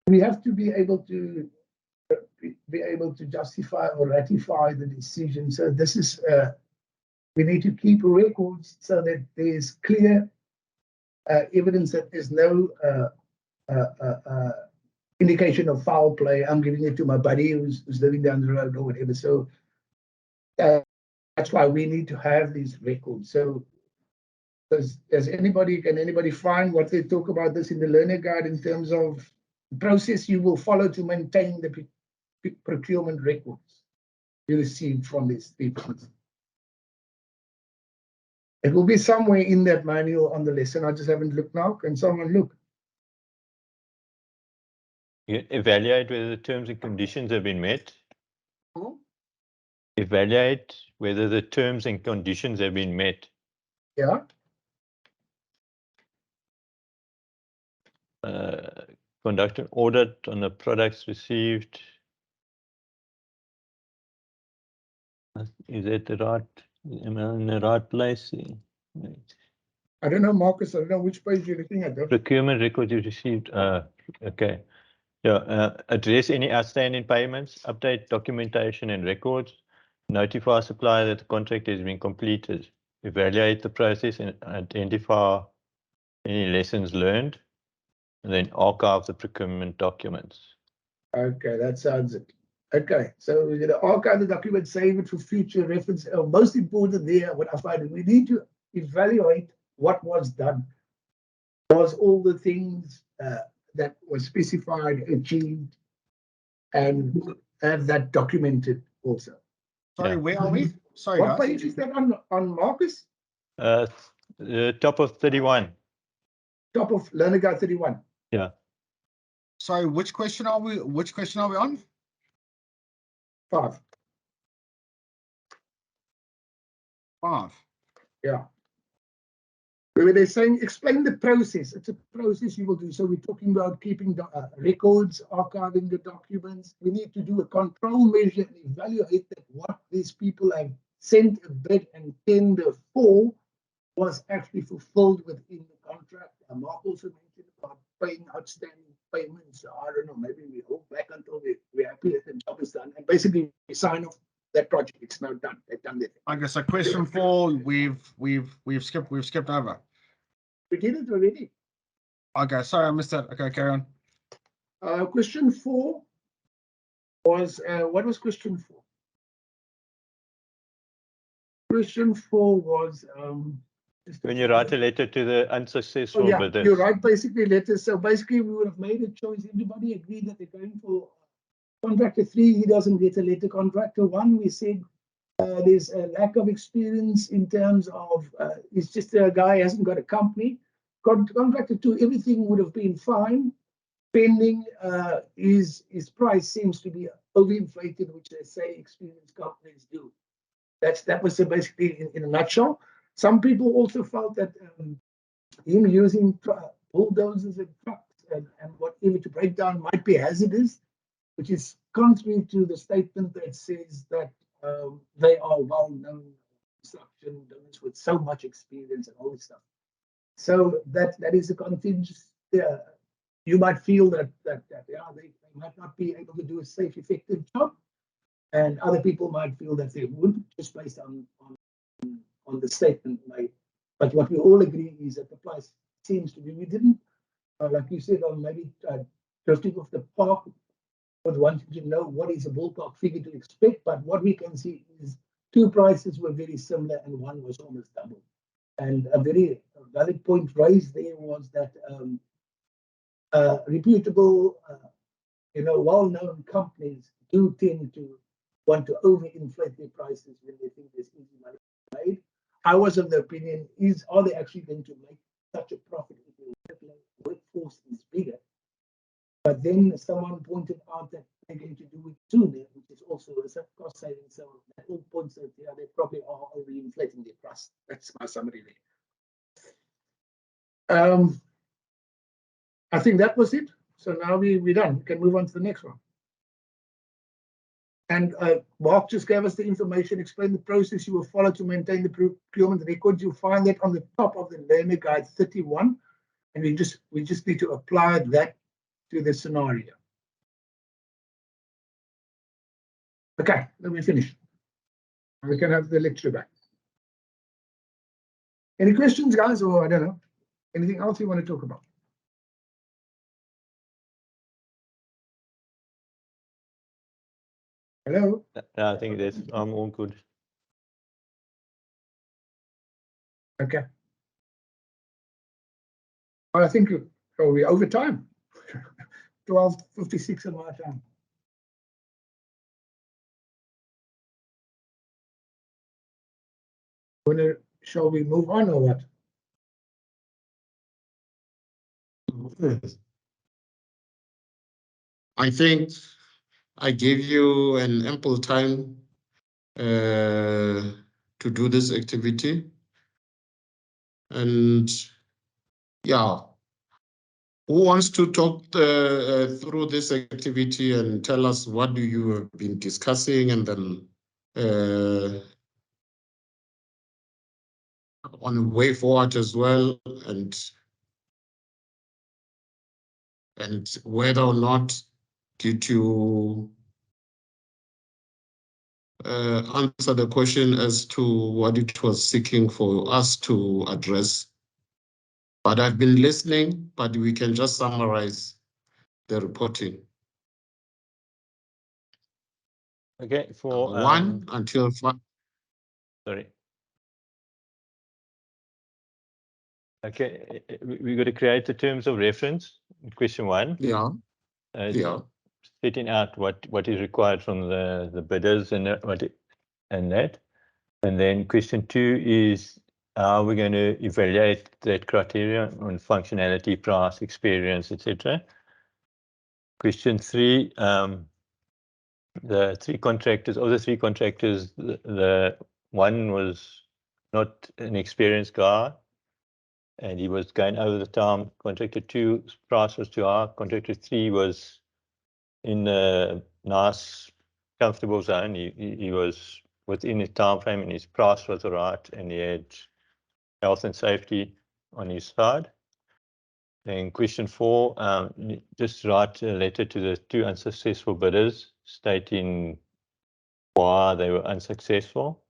we have to be able to justify or ratify the decision. So this is, we need to keep records so that there's clear evidence that there's no indication of foul play. I'm giving it to my buddy who's living down the road or whatever. So that's why we need to have these records. So can anybody find what they talk about this in the learner guide in terms of the process you will follow to maintain the procurement records you received from these people? It will be somewhere in that manual on the lesson. I just haven't looked now. Can someone look? You evaluate whether the terms and conditions have been met. Hmm? Evaluate whether the terms and conditions have been met. Yeah. Conduct an audit on the products received. Is that the right? Am I in the right place? Right. I don't know, Marcus. I don't know which page you're looking at. Procurement record you received. Okay. Yeah. Address any outstanding payments. Update documentation and records. Notify supplier that the contract has been completed. Evaluate the process and identify any lessons learned. And then archive the procurement documents. Okay, that sounds it. Okay, so we're going to archive the document, save it for future reference. Most important there, what I find, we need to evaluate what was done. Was all the things that were specified achieved, and have that documented also. Sorry, where are we? Sorry, What guys. page is that on Marcus? The top of 31. Top of Learner Guide 31. Yeah. Sorry, which question are we on? 5. 5. Yeah. Where they're saying, explain the process. It's a process you will do. So we're talking about keeping the records, archiving the documents. We need to do a control measure and evaluate that what these people have sent a bid and tender for was actually fulfilled within the contract. Mark also mentioned about paying outstanding payments. So I don't know, maybe we hold back until we're happy that the job is done. And basically we sign off that project. It's now done. They've done it. I guess so question 4, we've skipped over. We did it already. Okay, sorry, I missed that. Okay, carry on. Question 4 was, what was question 4? Question 4 was, When you write a letter to the unsuccessful oh, yeah, bidders. you're right, basically letters. So basically we would have made a choice. Everybody agreed that they're going for contractor 3, he doesn't get a letter. Contractor 1, we said there's a lack of experience in terms of, it's just a guy hasn't got a company. Contractor 2, everything would have been fine. Pending his price seems to be overinflated, which they say experienced companies do. That was basically in a nutshell. Some people also felt that him using bulldozers and trucks and whatever to break down might be hazardous, which is contrary to the statement that says that they are well-known construction doers with so much experience and all this stuff. So that is a contingency. You might feel that yeah, they might not be able to do a safe, effective job, and other people might feel that they would, just based on the statement made. But what we all agree is that the price seems to be. We didn't, like you said, maybe drifting off the park with wanting to know what is a ballpark figure to expect. But what we can see is 2 prices were very similar and one was almost double. And a very valid point raised there was that reputable, well-known companies do tend to want to overinflate their prices when they think there's easy money made. I was of the opinion, are they actually going to make such a profit if their workforce is bigger? But then someone pointed out that they're going to do it sooner, which is also a cost saving. So that all points out there, they probably are overinflating their price. That's my summary there. I think that was it. So now we're done. We can move on to the next one. And Mark just gave us the information, explain the process you will follow to maintain the procurement records. You'll find that on the top of the learner guide 31. And we just need to apply that to the scenario. Okay, let me finish. We can have the lecture back. Any questions, guys, or I don't know, anything else you want to talk about? Hello? No, I think that's, I'm all good. Okay. Well, I think we're over time. 12:56 on my time. Shall we move on or what? I think I gave you an ample time to do this activity. And yeah, who wants to talk through this activity and tell us what you have been discussing, and then on the way forward as well, and whether or not did you answer the question as to what it was seeking for us to address. But I've been listening, but we can just summarize the reporting. Okay, for 1 until 5. Sorry. Okay, we got to create the terms of reference. Question 1. Yeah. Yeah. Setting out what is required from the bidders and that. And then question 2 is how we're going to evaluate that criteria on functionality, price, experience, etc. Question 3, the 3 contractors, the one was not an experienced guy. and he was going over the time. Contractor 2's price was too high. Contractor 3 was in a nice, comfortable zone. He was within his time frame, and his price was all right, and he had health and safety on his side. And question 4, just write a letter to the 2 unsuccessful bidders stating why they were unsuccessful.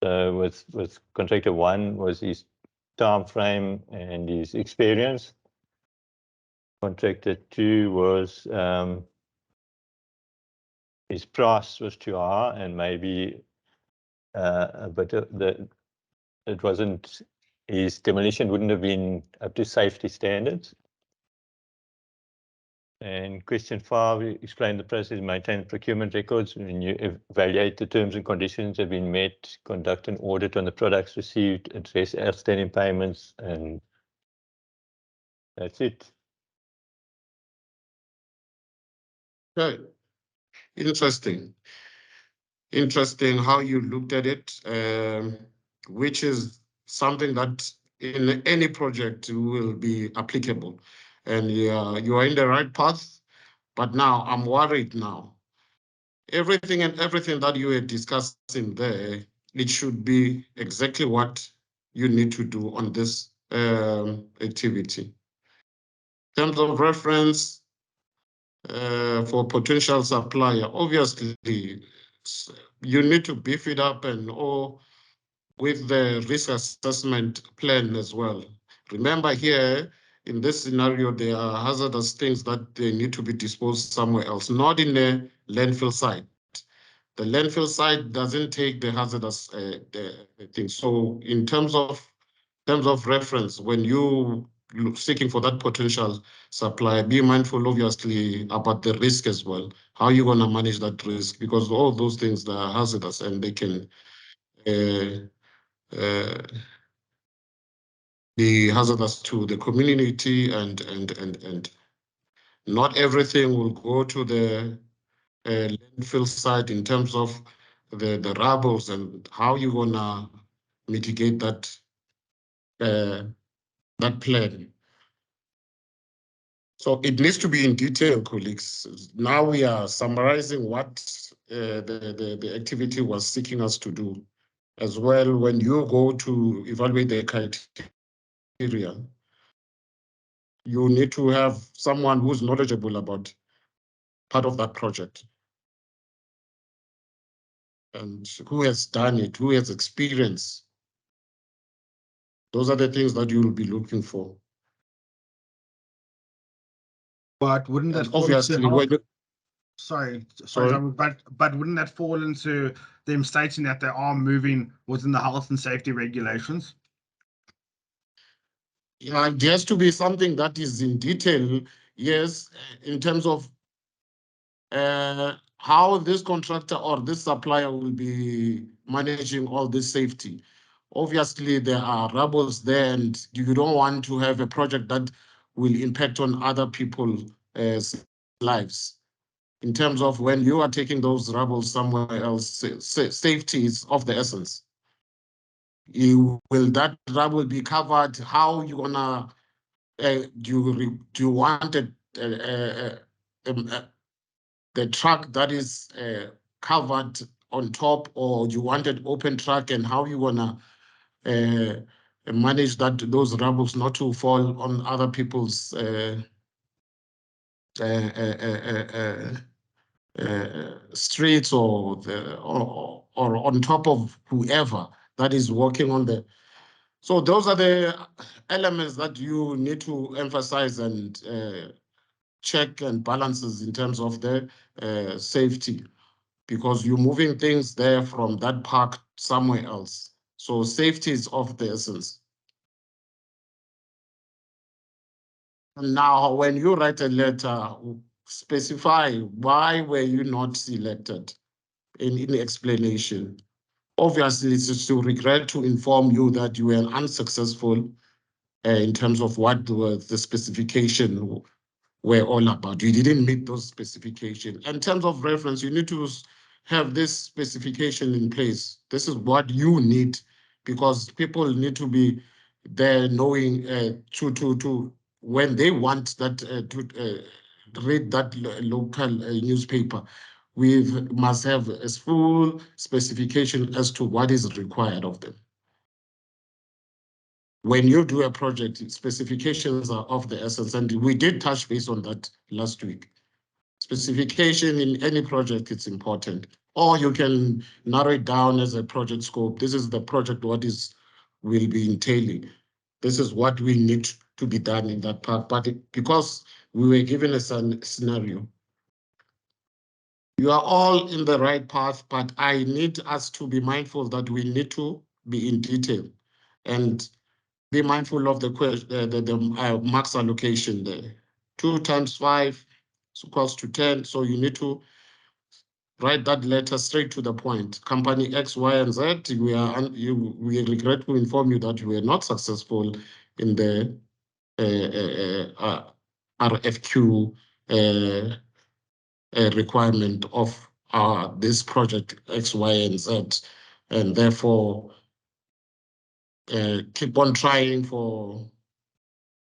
So with contractor 1 was his time frame and his experience. Contractor 2 was his price was too high, and maybe but it wasn't, his demolition wouldn't have been up to safety standards. And question 5, explain the process, maintain procurement records, when you evaluate the terms and conditions have been met, conduct an audit on the products received, address outstanding payments, and that's it. Okay. Interesting. Interesting how you looked at it, which is something that in any project will be applicable. And you are in the right path, but now I'm worried now. Everything that you were discussing there, it should be exactly what you need to do on this activity. In terms of reference for potential supplier, obviously you need to beef it up and or with the risk assessment plan as well. Remember here, in this scenario, there are hazardous things that they need to be disposed somewhere else, not in the landfill site. The landfill site doesn't take the hazardous things. So in terms of reference, when you seeking for that potential supply, be mindful obviously about the risk as well. How are you going to manage that risk? Because all those things that are hazardous and they can be hazardous to the community and not everything will go to the landfill site in terms of the rubbles and how you gonna mitigate that that plan. So it needs to be in detail, colleagues. Now we are summarizing what the activity was seeking us to do. As well, when you go to evaluate the criteria, you need to have someone who's knowledgeable about part of that project and who has done it, who has experience. Those are the things that you will be looking for. But wouldn't that And fall obviously, into when you- sorry, Sorry? Simon, but wouldn't that fall into them stating that they are moving within the health and safety regulations? yeah, it has to be something that is in detail, yes, in terms of how this contractor or this supplier will be managing all this safety. Obviously, there are rubbles there, and you don't want to have a project that will impact on other people's lives. In terms of when you are taking those rubbles somewhere else, safety is of the essence. Will that rubble be covered? How you gonna do you want the truck that is covered on top, or you want an open truck, and how you gonna manage that those rubbles not to fall on other people's streets or on top of whoever that is working on the. So those are the elements that you need to emphasize and check and balances in terms of the safety, because you're moving things there from that park somewhere else. So safety is of the essence. And now, when you write a letter, specify why were you not selected in explanation. Obviously, it's to regret to inform you that you were unsuccessful in terms of what the specification were all about. You didn't meet those specifications. In terms of reference, you need to have this specification in place. This is what you need, because people need to be there knowing to when they want that to read that local newspaper, we must have a full specification as to what is required of them. When you do a project, specifications are of the essence, and we did touch base on that last week. Specification in any project, it's important. Or you can narrow it down as a project scope. This is the project, what is will be entailing. This is what we need to be done in that part. But because we were given a scenario, you are all in the right path, but I need us to be mindful that we need to be in detail and be mindful of the max allocation there. 2 times 5 is equals to 10. So you need to write that letter straight to the point. Company X, Y, and Z, we regret to inform you that we were not successful in the RFQ requirement of this project X, Y, and Z, and therefore keep on trying for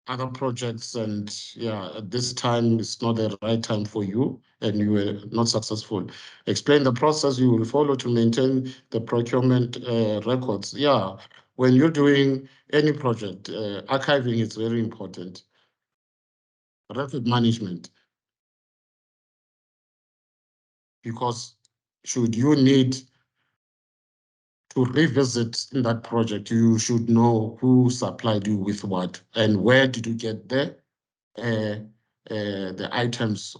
other projects, and yeah, at this time it's not the right time for you and you were not successful. Explain the process you will follow to maintain the procurement records. Yeah, when you're doing any project, archiving is very important. Record management. Because should you need to revisit in that project, you should know who supplied you with what and where did you get the items,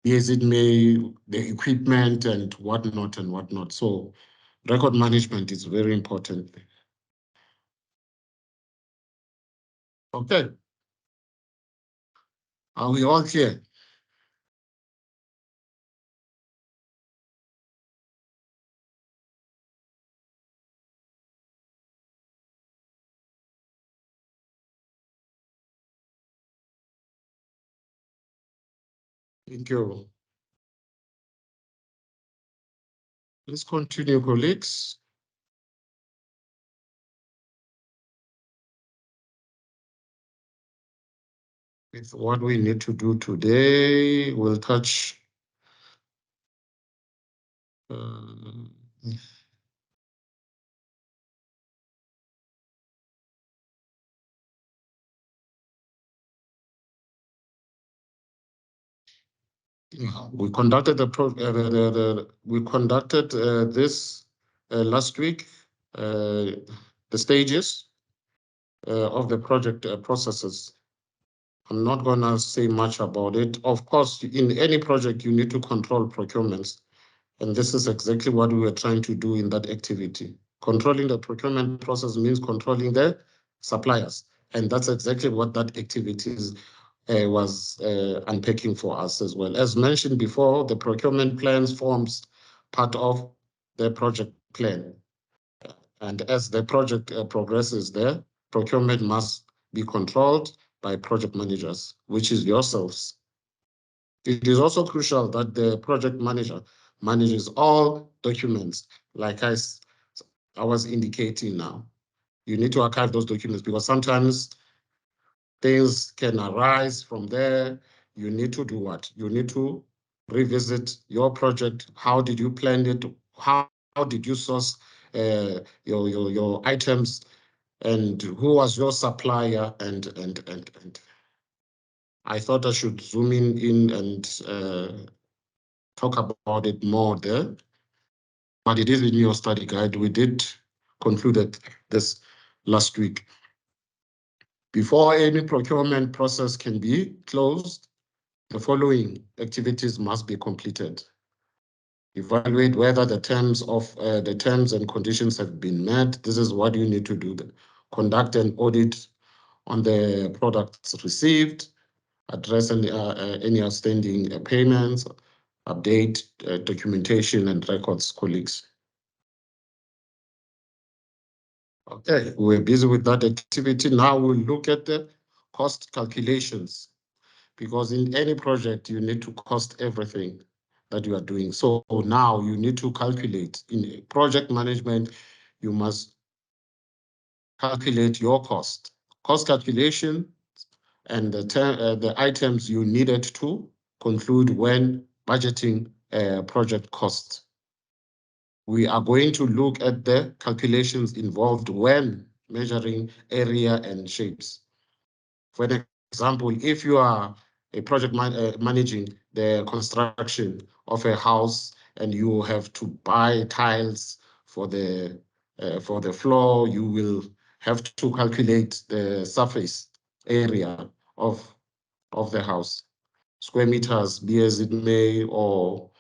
is it made, the equipment and whatnot. So record management is very important. Okay. Are we all clear? Thank you. Let's continue, colleagues. With what we need to do today, we'll touch we conducted this last week, the stages of the project processes. I'm not gonna say much about it. Of course, in any project, you need to control procurements. And this is exactly what we were trying to do in that activity. Controlling the procurement process means controlling the suppliers. And that's exactly what that activity was unpacking for us as well. As mentioned before, the procurement plans forms part of the project plan. And as the project progresses there, procurement must be controlled by project managers, which is yourselves. It is also crucial that the project manager manages all documents, like I was indicating now. You need to archive those documents because sometimes things can arise from there. You need to do what? You need to revisit your project. How did you plan it? How did you source your items? And who was your supplier? And I thought I should zoom in and talk about it more there. But it is in your study guide. We did conclude this last week. Before any procurement process can be closed, the following activities must be completed. Evaluate whether the terms and conditions have been met. This is what you need to do. Conduct an audit on the products received, address any outstanding payments, update documentation and records, colleagues. Okay, we're busy with that activity. Now we'll look at the cost calculations, because in any project, you need to cost everything that you are doing. So now you need to calculate. In project management, you must calculate your cost calculation, and the items you needed to conclude when budgeting project costs. We are going to look at the calculations involved when measuring area and shapes. For example, if you are a project managing the construction of a house and you have to buy tiles for the floor, you will have to calculate the surface area of the house, square meters, be as it may, or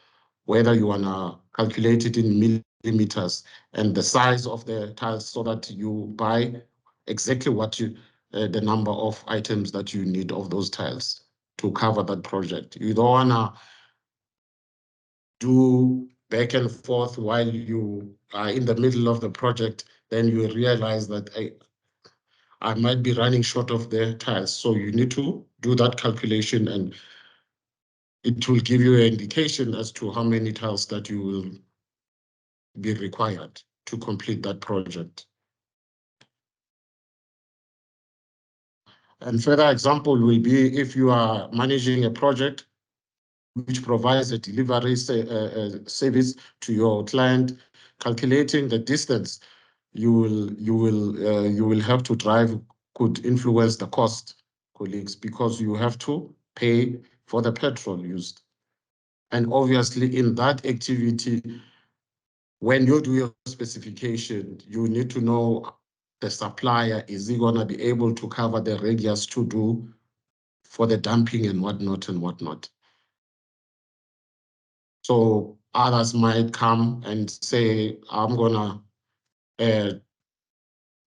whether you wanna calculate it in millimeters and the size of the tiles so that you buy exactly what you, the number of items that you need of those tiles to cover that project. You don't wanna do back and forth while you are in the middle of the project, then you realize that I might be running short of the tiles. So you need to do that calculation, and it will give you an indication as to how many tiles that you will be required to complete that project. And further example will be if you are managing a project which provides a delivery service to your client, calculating the distance you will have to drive could influence the cost, colleagues, because you have to pay for the petrol used. And obviously in that activity, when you do your specification, you need to know the supplier, is he gonna be able to cover the radius to do for the dumping and whatnot. So others might come and say, I'm gonna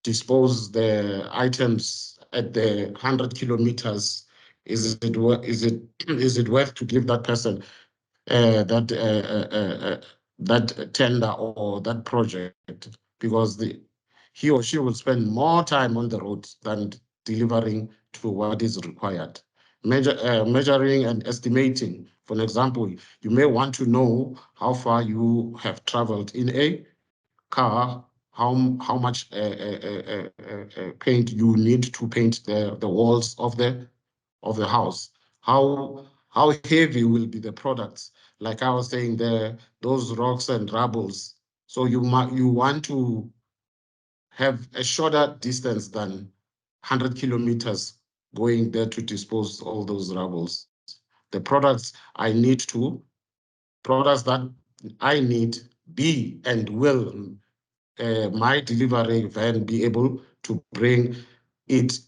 dispose the items at the 100 kilometers. Is it worth to give that person that tender or that project, because he or she will spend more time on the road than delivering to what is required. Measuring and estimating. For an example, you may want to know how far you have traveled in a car, how much paint you need to paint the walls of the house, how heavy will be the products. Like I was saying there, those rocks and rubbles. So you want to have a shorter distance than 100 kilometers going there to dispose all those rubbles. The products that I need be and will my delivery van be able to bring it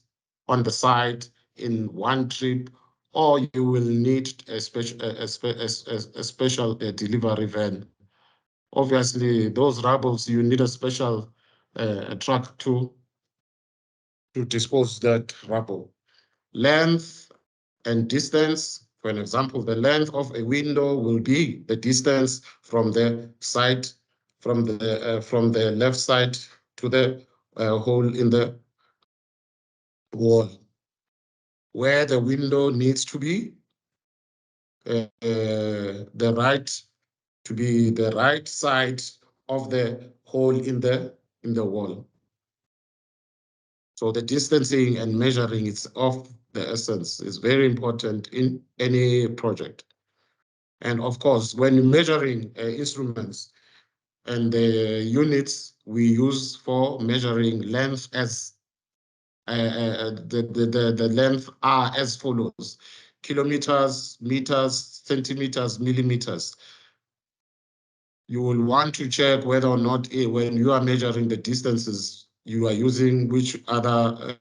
on the site in one trip, or you will need a special delivery van. Obviously, those rubbles, you need a special truck to dispose that rubble. Length and distance. For an example, the length of a window will be the distance from the side, from the left side to the hole in the wall. Where the window needs to be the right side of the hole in the wall. So the distancing and measuring is of the essence. Is very important in any project. And of course, when measuring instruments and the units we use for measuring length as the length are as follows: kilometers, meters, centimeters, millimeters. You will want to check whether or not when you are measuring the distances, you are using which other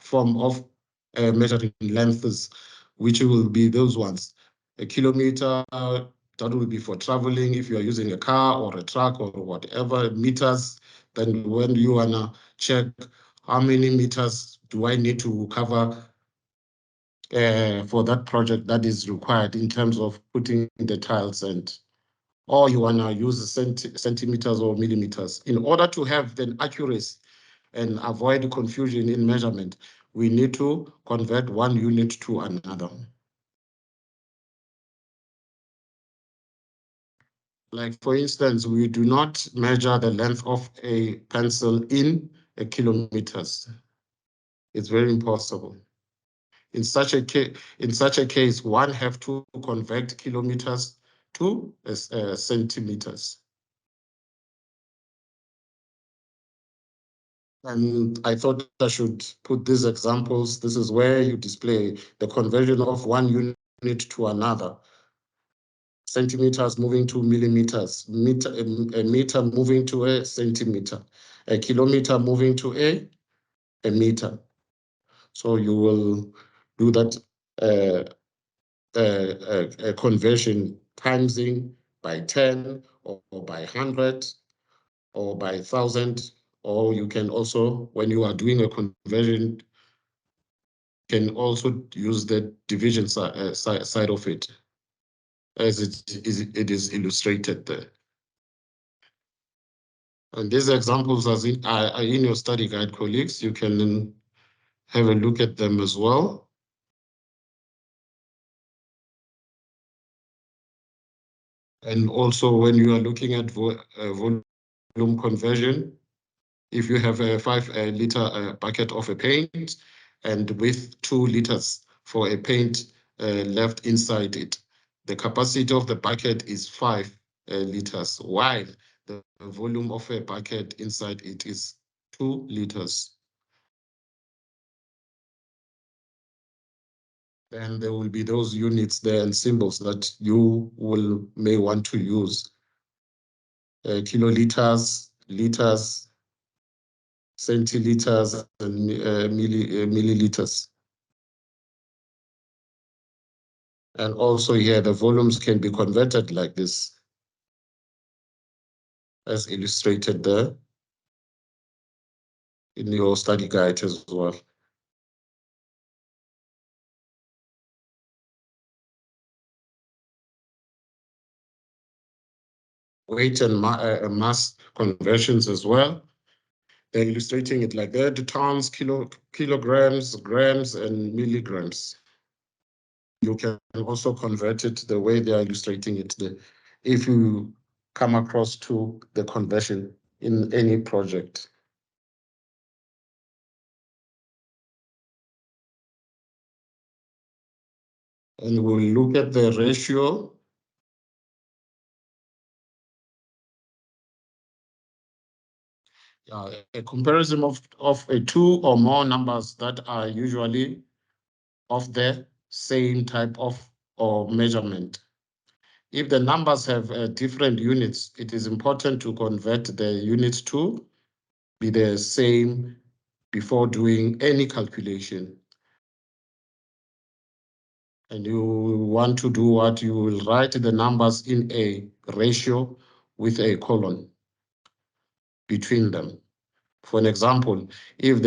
form of measuring lengths, which will be those ones. A kilometer, that will be for traveling. If you are using a car or a truck or whatever, meters, then when you wanna check how many meters do I need to cover for that project that is required in terms of putting the tiles, or you wanna use centimeters or millimeters. In order to have the accuracy and avoid confusion in measurement, we need to convert one unit to another. Like for instance, we do not measure the length of a pencil in kilometers. It's very impossible. In such a case, one have to convert kilometers to centimeters. And I thought I should put these examples. This is where you display the conversion of one unit to another. Centimeters moving to millimeters, a meter moving to a centimeter, a kilometer moving to a meter. So you will do that conversion timesing by 10 or by 100 or by 1,000, or you can also, when you are doing a conversion, can also use the division side of it, as it is illustrated there. And these examples are in your study guide, colleagues. You can have a look at them as well. And also when you are looking at volume conversion, if you have a 5 liter bucket of a paint and with 2 liters for a paint left inside it, the capacity of the bucket is 5 liters, while the volume of a bucket inside it is 2 liters. Then there will be those units there and symbols that you may want to use. Kiloliters, liters, centiliters, and milliliters. And also here, the volumes can be converted like this, as illustrated there in your study guide as well. Weight and mass conversions as well. They're illustrating it like that: tons, kilograms, grams, and milligrams. You can also convert it the way they are illustrating it there, if you come across to the conversion in any project. And we'll look at the ratio. A comparison of a 2 or more numbers that are usually of the same type of or measurement. If the numbers have different units, it is important to convert the units to be the same before doing any calculation. And you want to do what? You will write the numbers in a ratio with a colon between them. For an example, if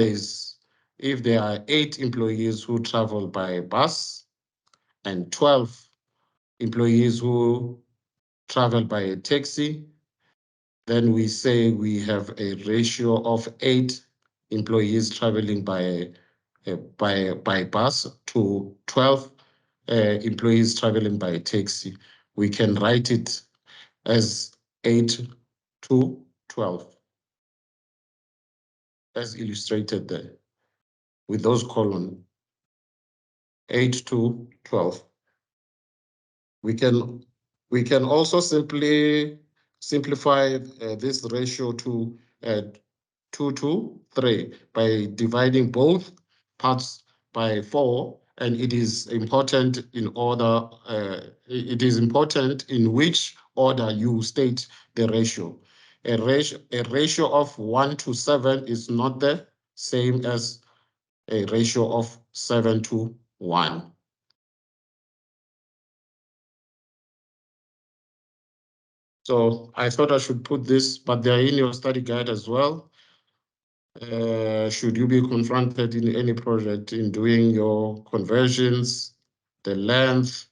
there are 8 employees who travel by bus and 12 employees who travel by a taxi, then we say we have a ratio of 8 employees traveling by bus to 12 employees traveling by a taxi. We can write it as 8 to 12, as illustrated there with those columns, 8 to 12. We can also simplify this ratio to 2 to 3 by dividing both parts by 4, and it is important in which order you state the ratio. A ratio of 1 to 7 is not the same as a ratio of 7 to 1. So I thought I should put this, but they're in your study guide as well. Should you be confronted in any project in doing your conversions, the length,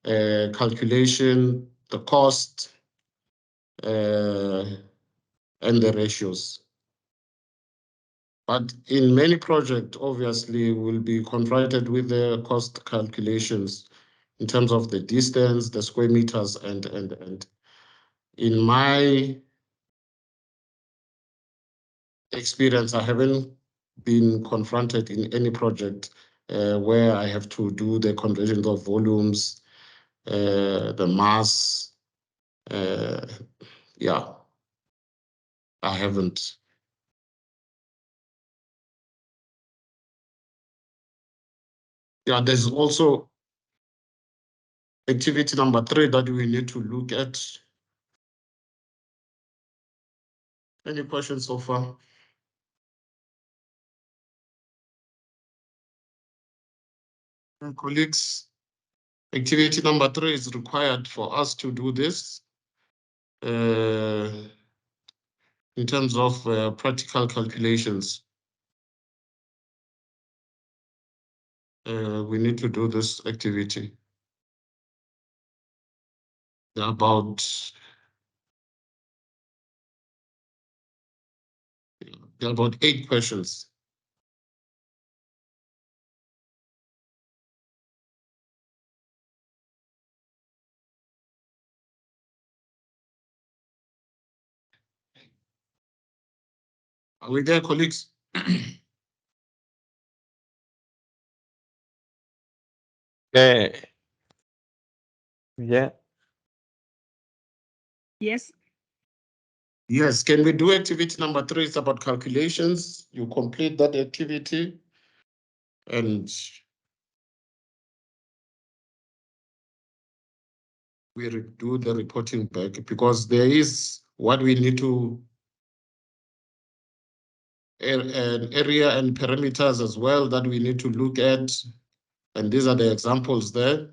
calculation, the cost, and the ratios. But in many projects, obviously, we'll be confronted with the cost calculations in terms of the distance, the square meters, and in my experience. I haven't been confronted in any project where I have to do the conversion of volumes, the mass. Yeah, I haven't. Yeah, there's also activity number 3 that we need to look at. Any questions so far? Colleagues, activity number 3 is required for us to do this in terms of practical calculations. We need to do this activity. There are about 8 questions. Are we there, colleagues? Okay. Yeah. Yes. Yes, can we do activity number 3? It's about calculations. You complete that activity and we do the reporting back, because there is what we need to an area and parameters as well that we need to look at. And these are the examples there.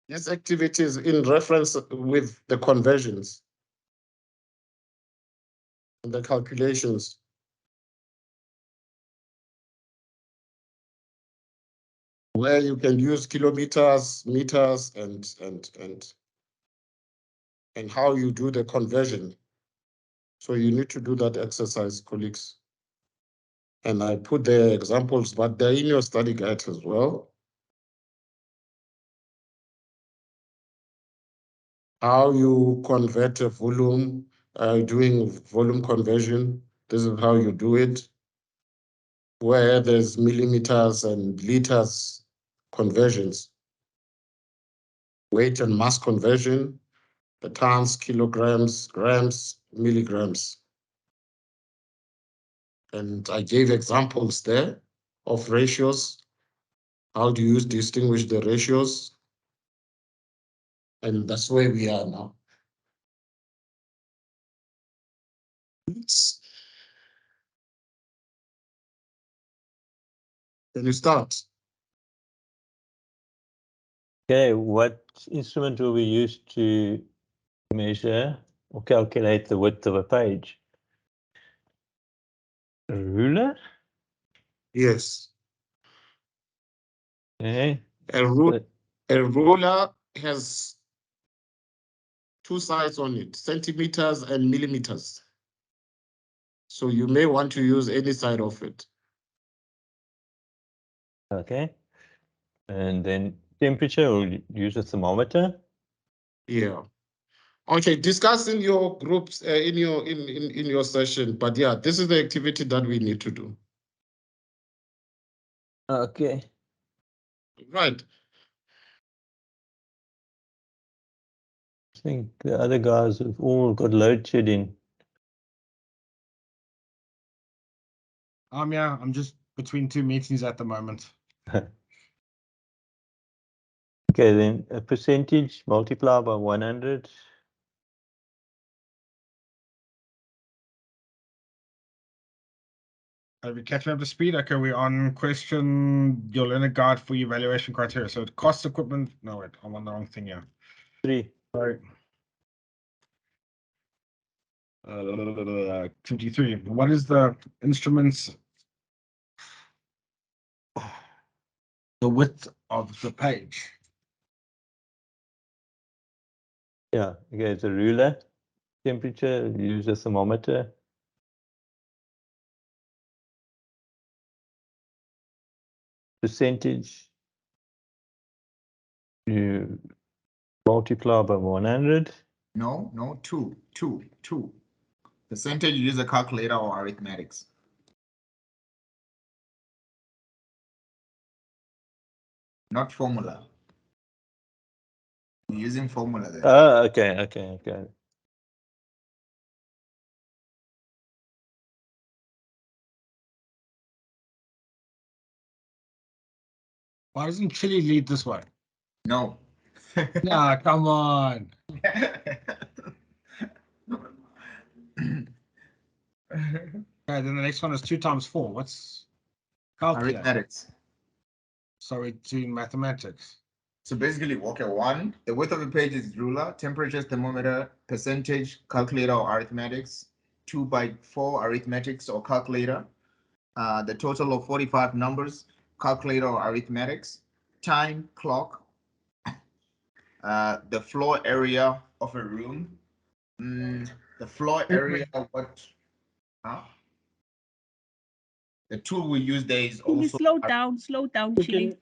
These activities in reference with the conversions and the calculations. Where you can use kilometers, meters, and how you do the conversion. So you need to do that exercise, colleagues. And I put the examples, but they're in your study guide as well. How you convert a volume, doing volume conversion. This is how you do it. Where there's millimeters and liters conversions. Weight and mass conversion, the tons, kilograms, grams, milligrams. And I gave examples there of ratios. How do you distinguish the ratios? And that's where we are now. Can you start? Okay, what instrument will we use to measure or calculate the width of a page? A ruler? Yes. Okay. A ruler has 2 sides on it, centimeters and millimeters. So you may want to use any side of it. Okay. And then temperature, we'll use a thermometer. Yeah. Okay, discuss in your groups, in your session, but yeah, this is the activity that we need to do. Okay. Right. I think the other guys have all got load shedding. Yeah, I'm just between 2 meetings at the moment. Okay, then a percentage multiplied by 100. Have you catch me up to speed? Okay, we're on question, your learner guide for evaluation criteria. So cost equipment, no, wait, I'm on the wrong thing here. 3. Sorry. 23. What is the instruments? The width of the page. Yeah, okay, it's a ruler, temperature, use a thermometer. Percentage, you multiply by 100. No, two. Percentage, you use a calculator or arithmetics. Not formula. You're using formula there. Okay. Why doesn't Chile lead this one? No. Nah, come on. Okay, then the next one is 2 times 4. What's calculate? Arithmetics. So we're doing mathematics. So basically, okay, 1, the width of the page is ruler, temperature, thermometer, percentage, calculator or arithmetics. 2 by 4, arithmetics or calculator. The total of 45 numbers, calculator or arithmetics. Time, clock. The floor area of a room. The floor area of what? Huh? The tool we use there is Can you also. slow down, We Chile?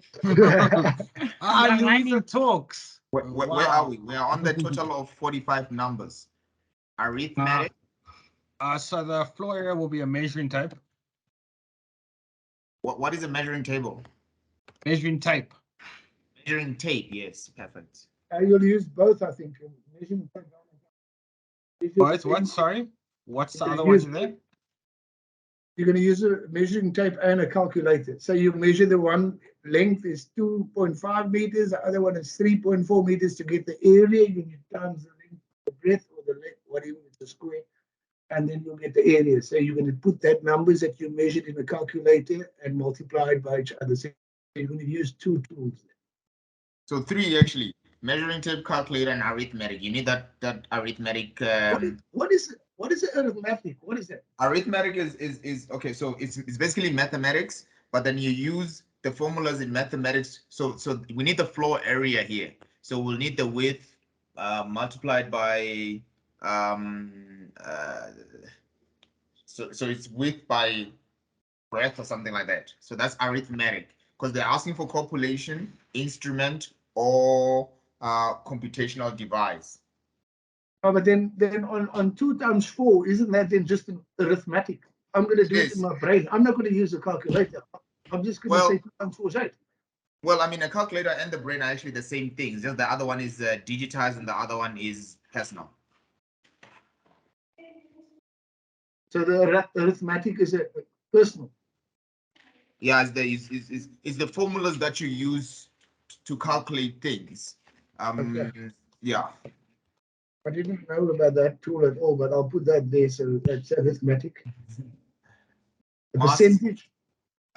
Ah, Yeah, Louisa running. talks. Where Wow. are we? We are on the total of 45 numbers. Arithmetic. So the floor area will be a measuring tape. What is a measuring table? Measuring tape. Measuring tape. Yes, perfect. You'll use both, I think. Measuring tape. Both what? Sorry. What's the Okay, other one use- in there? You're going to use a measuring tape and a calculator. So you measure the one length is 2.5 meters, the other one is 3.4 meters to get the area. You need times the length, the breadth, or the length, whatever, it's a square, and then you'll get the area. So you're going to put that numbers that you measured in the calculator and multiply it by each other. So you're going to use 2 tools. So 3 actually. Measuring tape, calculator, and arithmetic. You need that arithmetic. What is arithmetic? What is that? Arithmetic is okay. So it's basically mathematics, but then you use the formulas in mathematics. So we need the floor area here. So we'll need the width multiplied by so it's width by breadth or something like that. So that's arithmetic because they're asking for calculation, instrument, or computational device. Oh, but then on 2 times 4, isn't that then just an arithmetic? I'm going to do it in my brain. I'm not going to use a calculator. I'm just going to say 2 times 4 is 8. Well, I mean, a calculator and the brain are actually the same thing. Just the other one is digitized and the other one is personal. So the arithmetic is a personal. Yeah, it's the formulas that you use to calculate things. Okay. Yeah. I didn't know about that tool at all, but I'll put that there. So that's arithmetic. A percentage.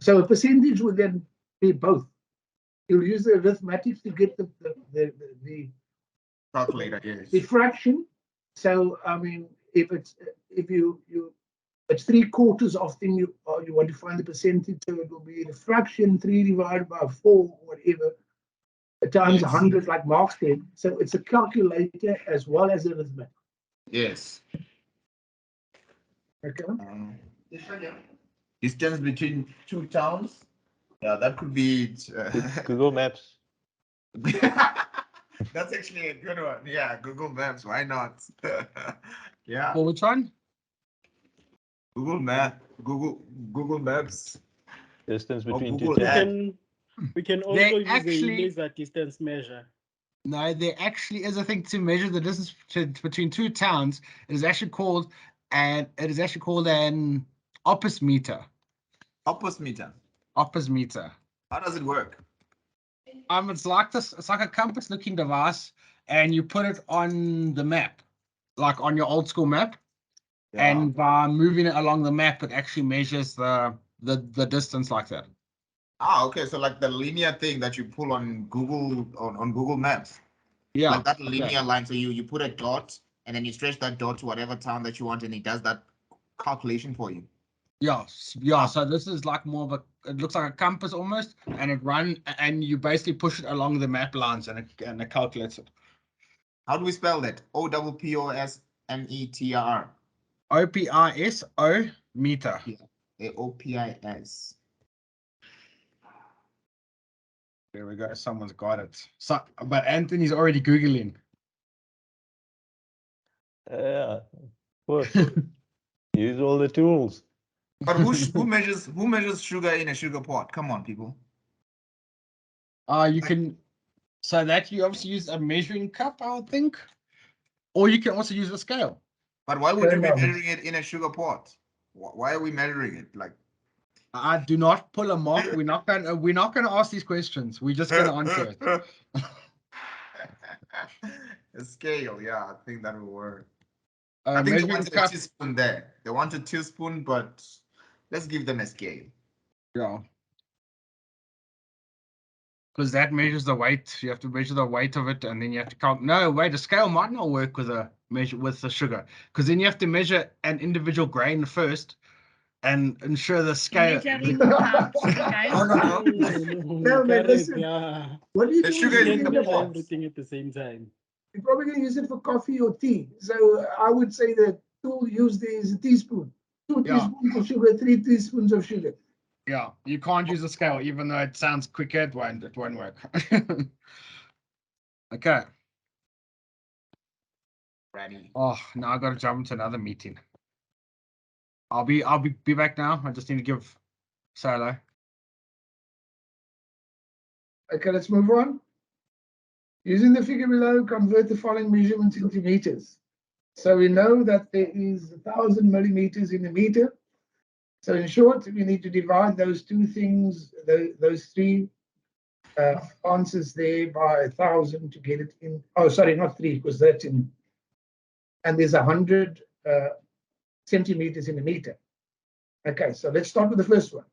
So a percentage would then be both. You'll use the arithmetic to get the Calculator, yes. the fraction. So I mean, if it's 3/4 of thing you want to find the percentage, so it will be the fraction 3 divided by 4, whatever, times 100, like Mark said. So it's a calculator as well as arithmetic. Yes. Okay. Distance between 2 towns. Yeah, that could be. Google Maps. That's actually a good one. Yeah, Google Maps. Why not? Yeah. Well, which one? Google Maps. Distance Or between Google two Earth. towns. We can also They use actually- a laser distance measure. No, there actually is a thing to measure the distance between 2 towns. It is actually called an opus meter. Opus meter. Opus meter. How does it work? It's like this. It's like a compass-looking device, and you put it on the map, like on your old school map. Yeah. And by moving it along the map, it actually measures the distance like that. Okay. So like the linear thing that you pull on Google on Google Maps. Yeah. Like that linear line. So you put a dot and then you stretch that dot to whatever town that you want, and it does that calculation for you. Yeah. So this is like more of it looks like a compass almost, and you basically push it along the map lines, and it calculates it. How do we spell that? OPPOS METR. OPISO meter. OPIS. There we go. Someone's got it. So, but Anthony's already Googling. Yeah, of course. Use all the tools. But who measures sugar in a sugar pot? Come on, people. You can, so that you obviously use a measuring cup, I would think, or you can also use a scale. But why would you be Fair enough. measuring it in a sugar pot? Why are we measuring it? Like, I do not pull a mark. We're not gonna ask these questions. We're just gonna answer it. a scale, yeah, I think that will work. I think they Measuring wanted a cup. teaspoon there. They want a teaspoon, but let's give them a scale. Yeah. Because that measures the weight. You have to measure the weight of it, and then you have to count. No, wait, a scale might not work with a measure with the sugar, because then you have to measure an individual grain first, and ensure the scale. Measuring cups, guys. No, no, No, man, listen. Yeah. What do you The do? sugar is is you in the think pot. about- Everything at the same time. You're probably going to use it for coffee or tea. So I would say the tool used there is a teaspoon. 2 Yeah. teaspoons of sugar, 3 teaspoons of sugar. Yeah, you can't use a scale, even though it sounds quicker. It won't work. Okay. Ready. Oh, now I got to jump into another meeting. I'll be back now. I just need to give Solo. Okay, let's move on. Using the figure below, convert the following measurements into meters. So we know that there is 1,000 millimeters in a meter. So in short, we need to divide those two things, those three answers there by 1,000 to get it in. Oh, sorry, not 3, because that's in. And there's 100 centimeters in a meter. Okay, so let's start with the first one.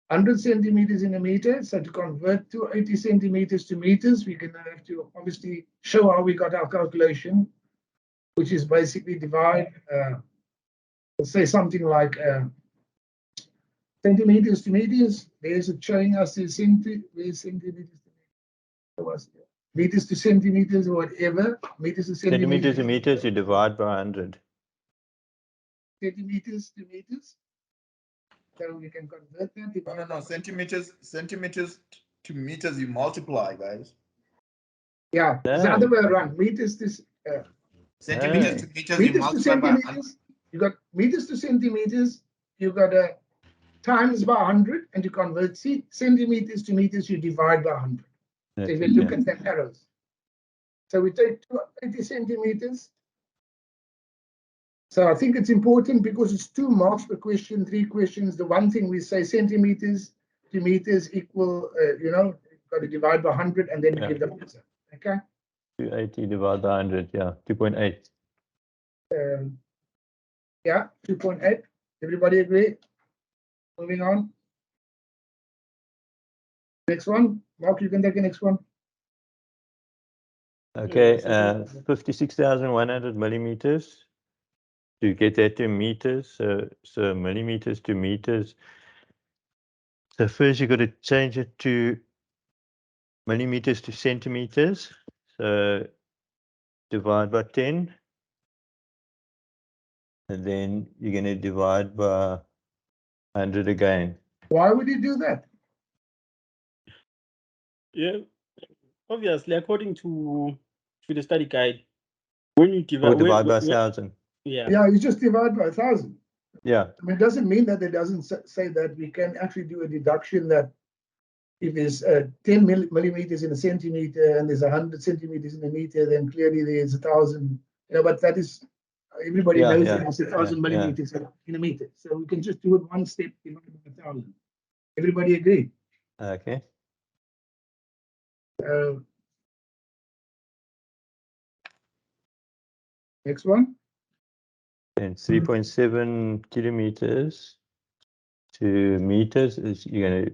100 centimeters in a meter. So to convert 280 centimeters to meters, we're going to have to obviously show how we got our calculation, which is basically divide, let's say something like centimeters to meters. There's it showing us the centimeters to meters to centimeters or whatever. Meters to Centimeters centimeters. to meters, you divide by 100. Centimeters to meters. So we can convert that. No. Centimeters to meters, you multiply, guys. Yeah, it's the No. other way around. Meters to Centimeters to meters, you meters to multiply by 100. centimeters. You got meters to centimeters. You got a times by 100, and to convert centimeters to meters, you divide by 100. So if you look at the arrows. So we take 280 centimeters. So I think it's important because it's 2 marks per question, 3 questions. The one thing we say centimeters to meters equal, you've got to divide by 100 and then give the answer. Okay. 280 divided by 100, yeah, 2.8. Yeah, 2.8. Everybody agree? Moving on. Next one. Mark, you can take the next one. Okay, 56,100 millimeters. To get that to meters, so millimeters to meters. So first you got to change it to millimeters to centimeters. So divide by 10. And then you're going to divide by 100 again. Why would you do that? Yeah, obviously, according to the study guide, when you Or divide, divide by 1,000. yeah, Yeah, you just divide by 1,000. Yeah. I mean, it doesn't mean that it doesn't say that we can actually do a deduction that if there's 10 millimeters in a centimeter and there's 100 centimeters in a meter, then clearly there's 1,000. But that is, everybody knows that it's 1,000 millimeters in a meter. So we can just do it one step, divide by 1,000. Everybody agree? Okay. Next one. And 3.7 kilometers to meters is you're going to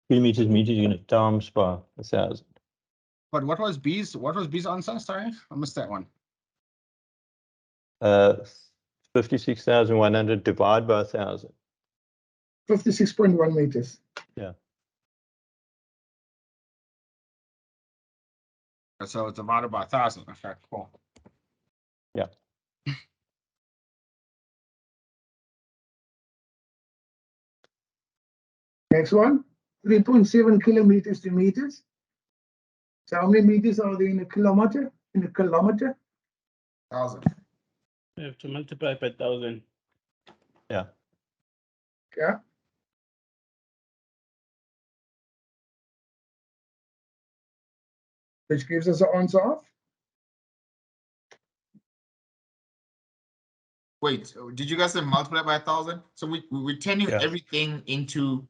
kilometers, meters, you're going to times by 1,000. But what was B's answer? Sorry, I missed that one. 56,100 divided by 1,000. 56.1 meters. Yeah. So it's divided by 1,000. Okay, cool. Yeah. Next one, 3.7 kilometers to meters. So how many meters are there in a kilometer? In a kilometer? 1,000. You have to multiply by 1,000. Yeah. Yeah. Which gives us an answer of? Wait, did you guys say multiply by 1,000? So we're turning Yeah. everything into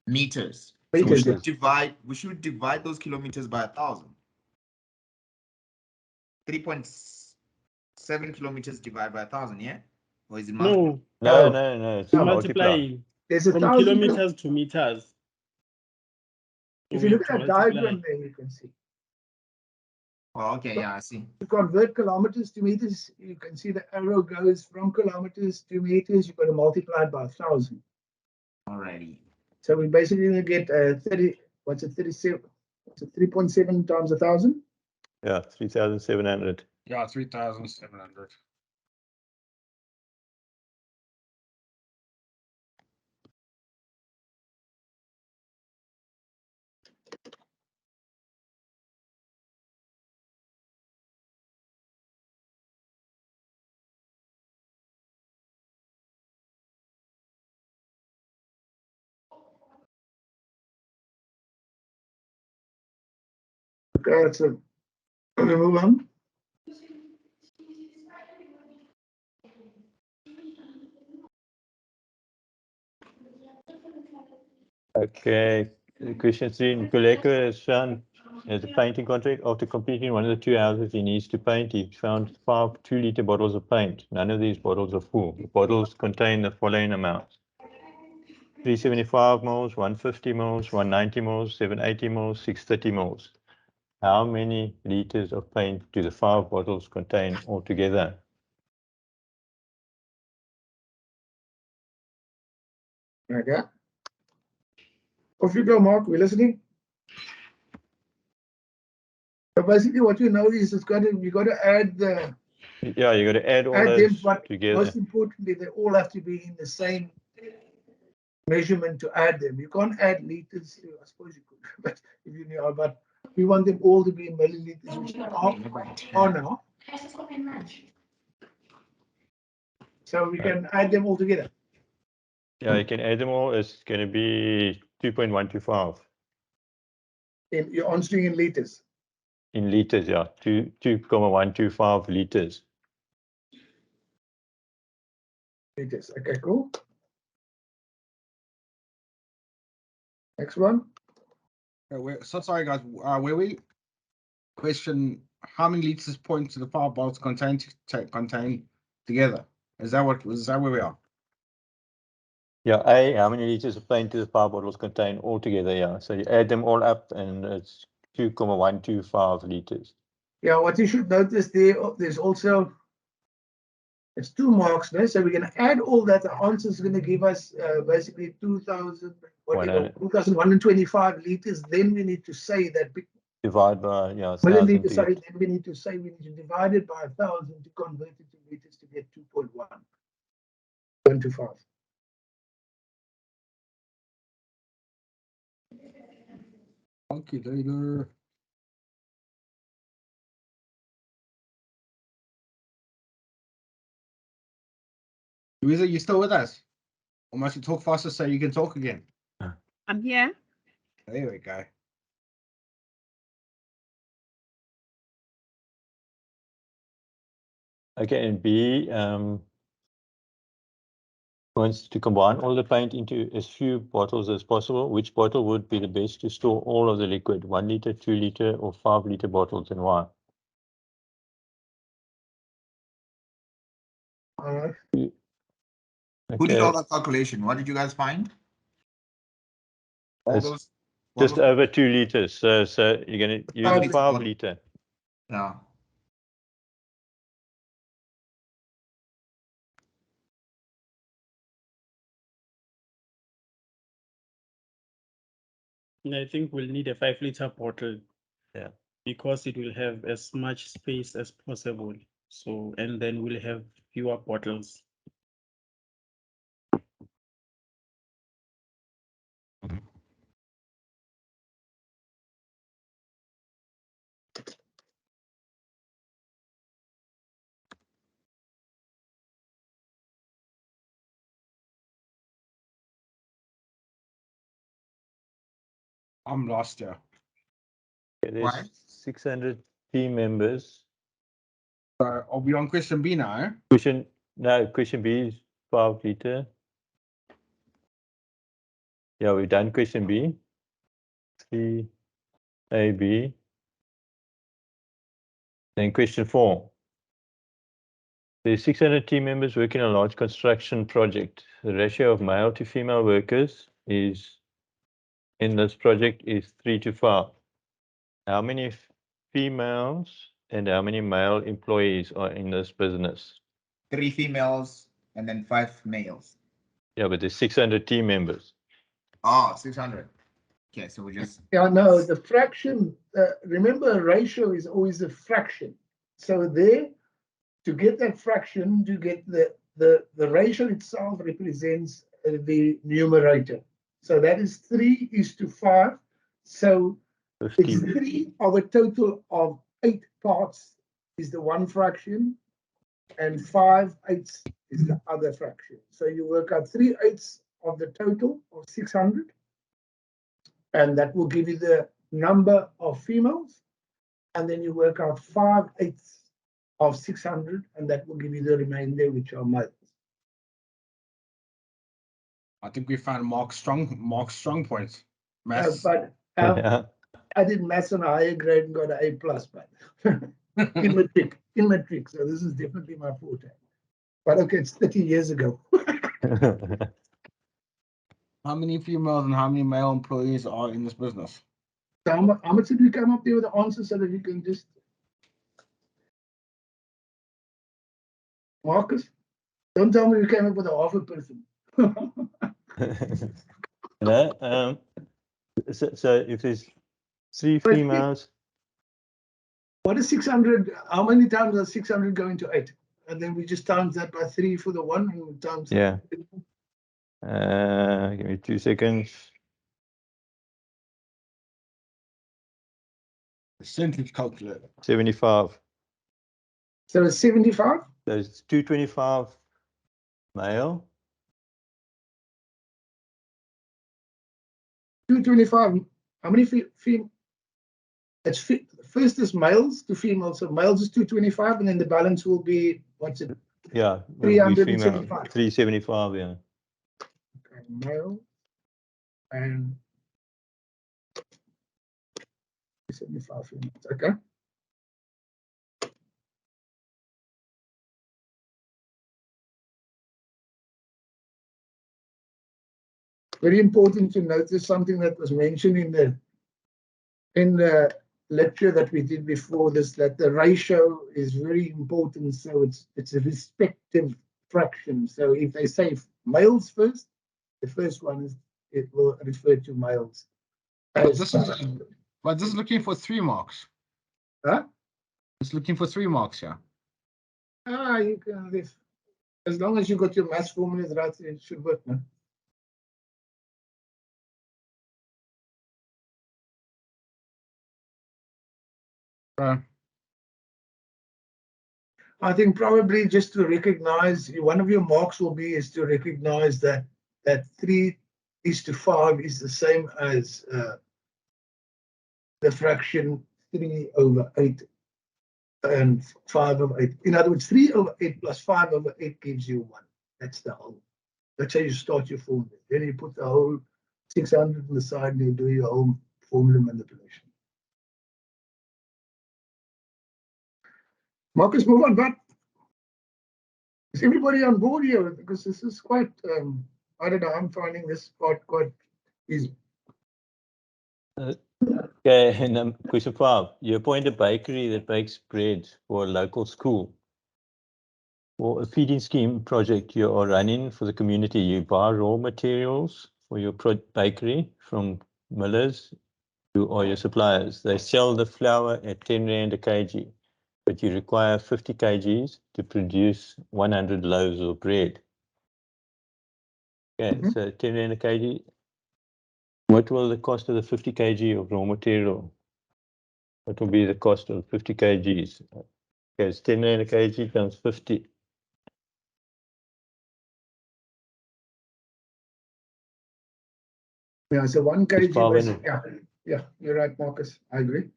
meters. So we Meters, should yeah. divide those kilometers by 1,000. 3.7 kilometers divided by 1,000, yeah? Or is it multiply? No, No, it's you multiply. multiply There's a from 1,000. kilometers to meters. If So you we look have at to that multiply. diagram there, you can see. Oh, okay, yeah, I see. To convert kilometers to meters, you can see the arrow goes from kilometers to meters. You've got to multiply it by 1,000. Alrighty. So we basically gonna get 30. What's it? 37. What's it? 3.7 times 1,000. Yeah, 3,700. Yeah, 3,700. Okay, so we move on. Okay, question 3. Nkuleko has found as a painting contract after completing one of the 2 houses he needs to paint. He found 5 2-liter bottles of paint. None of these bottles are full. The bottles contain the following amounts: 375 mils, 150 mils, 190 mils, 780 mils, 630 mils. How many liters of paint do the 5 bottles contain altogether? Okay. Off you go, Mark. We're listening. So basically, what you know is you got to add the Yeah, you got to add all add them, those but together. most importantly, they all have to be in the same measurement to add them. You can't add liters. I suppose you could, but if you know, but we want them all to be in milliliters, which are now. So we can add them all together. Yeah, you can add them all. It's going to be 2.125 You're answering in liters. in liters. Yeah, 2.125 liters. Liters. Okay, cool. Next one. So sorry, guys. Where we question how many liters point to the 5 bottles contain together? Is that where we are? Yeah, how many liters of paint do the 5 bottles contain altogether? Yeah, so you add them all up and it's 2.125 liters. Yeah, what you should notice there's also there's 2 marks there, so we're going to add all that. The answer is going to give us basically 2,125 liters. Then we need to say that Divide by, yeah, 1,000 milliliters. to Sorry, get, then we need to divide it by 1,000 to convert it to liters to get 2.125. Okay, later. Louisa, you still with us? Or must you talk faster so you can talk again? I'm here. There we go. okay, and B, wants to combine all the paint into as few bottles as possible. Which bottle would be the best to store all of the liquid? 1 liter, 2 liter, or 5 liter bottles, and why? All right. Who did all Okay, that calculation? What did you guys find? All It's those. just bottles? over 2 liters. So you're going to use a 5 bottle. liter. Yeah. And I think we'll need a 5-liter bottle. Yeah. Because it will have as much space as possible. So, and then we'll have fewer bottles. I'm lost here. Okay, Why? there's 600 team members. So are we on question B now? Eh? Question B is 5 liter. Yeah, we've done question B. 3AB. Then question 4. There's 600 team members working on a large construction project. The ratio of male to female workers is in this project is 3 to 5. How many females and how many male employees are in this business? 3 females and then 5 males. Yeah, but there's 600 team members. Oh, 600. Okay, so we just Yeah, no, the fraction, remember a ratio is always a fraction. So there, to get that fraction, to get the ratio itself represents the numerator. So that is 3:5. So it's 15. 3 of a total of 8 parts is the one fraction, and 5/8 is the other fraction. So you work out 3/8 of the total of 600. And that will give you the number of females. And then you work out 5/8 of 600, and that will give you the remainder, which are males. I think we found Mark's strong point. Maths. But Yeah. I did maths on a higher grade and got an A+, but in matric. So this is definitely my forte. But okay, it's 30 years ago. How many females and how many male employees are in this business? So how much did we come up there with the answer so that you can just... Marcus, don't tell me you came up with a half a person. No, so if there's 3 But females, What is 600? How many times does 600 go into 8? And then we just times that by 3 for the one and times. Yeah. Give me 2 seconds. Percentage calculator. 75. So it's 75. There's 225 male. 225. How many female? It's first is males to females. So males is 225, and then the balance will be, what's it? Yeah, will be female. 375. 375, yeah. Okay, male and 375 females. Okay. Very important to notice something that was mentioned in the lecture that we did before this, that the ratio is very important. So it's a respective fraction. So if they say males first, the first one is, it will refer to males. But this is looking for 3 marks. Huh? It's looking for 3 marks, yeah. You can, as long as you got your math formulas right, it should work, man. I think probably just to recognize, one of your marks will be is to recognize that 3:5 is the same as the fraction 3/8 and 5/8. In other words, 3/8 plus 5/8 gives you 1. That's the whole. That's how you start your formula. Then you put the whole 600 on the side and you do your whole formula manipulation. Marcus, move on, but is everybody on board here? Because this is quite, I don't know, I'm finding this part quite easy. Okay, and question 5. You appoint a bakery that bakes bread for a local school. For a feeding scheme project you are running for the community, you buy raw materials for your bakery from millers who are your suppliers. They sell the flour at 10 Rand a kg, but you require 50 kgs to produce 100 loaves of bread. Okay, so 10 Rand a kg. What will the cost of the 50 kg of raw material? What will be the cost of 50 kgs? Okay, it's 10 Rand a kg times 50. Yeah, so 1 It's kg. 500. Yeah, Yeah, you're right, Marcus. I agree.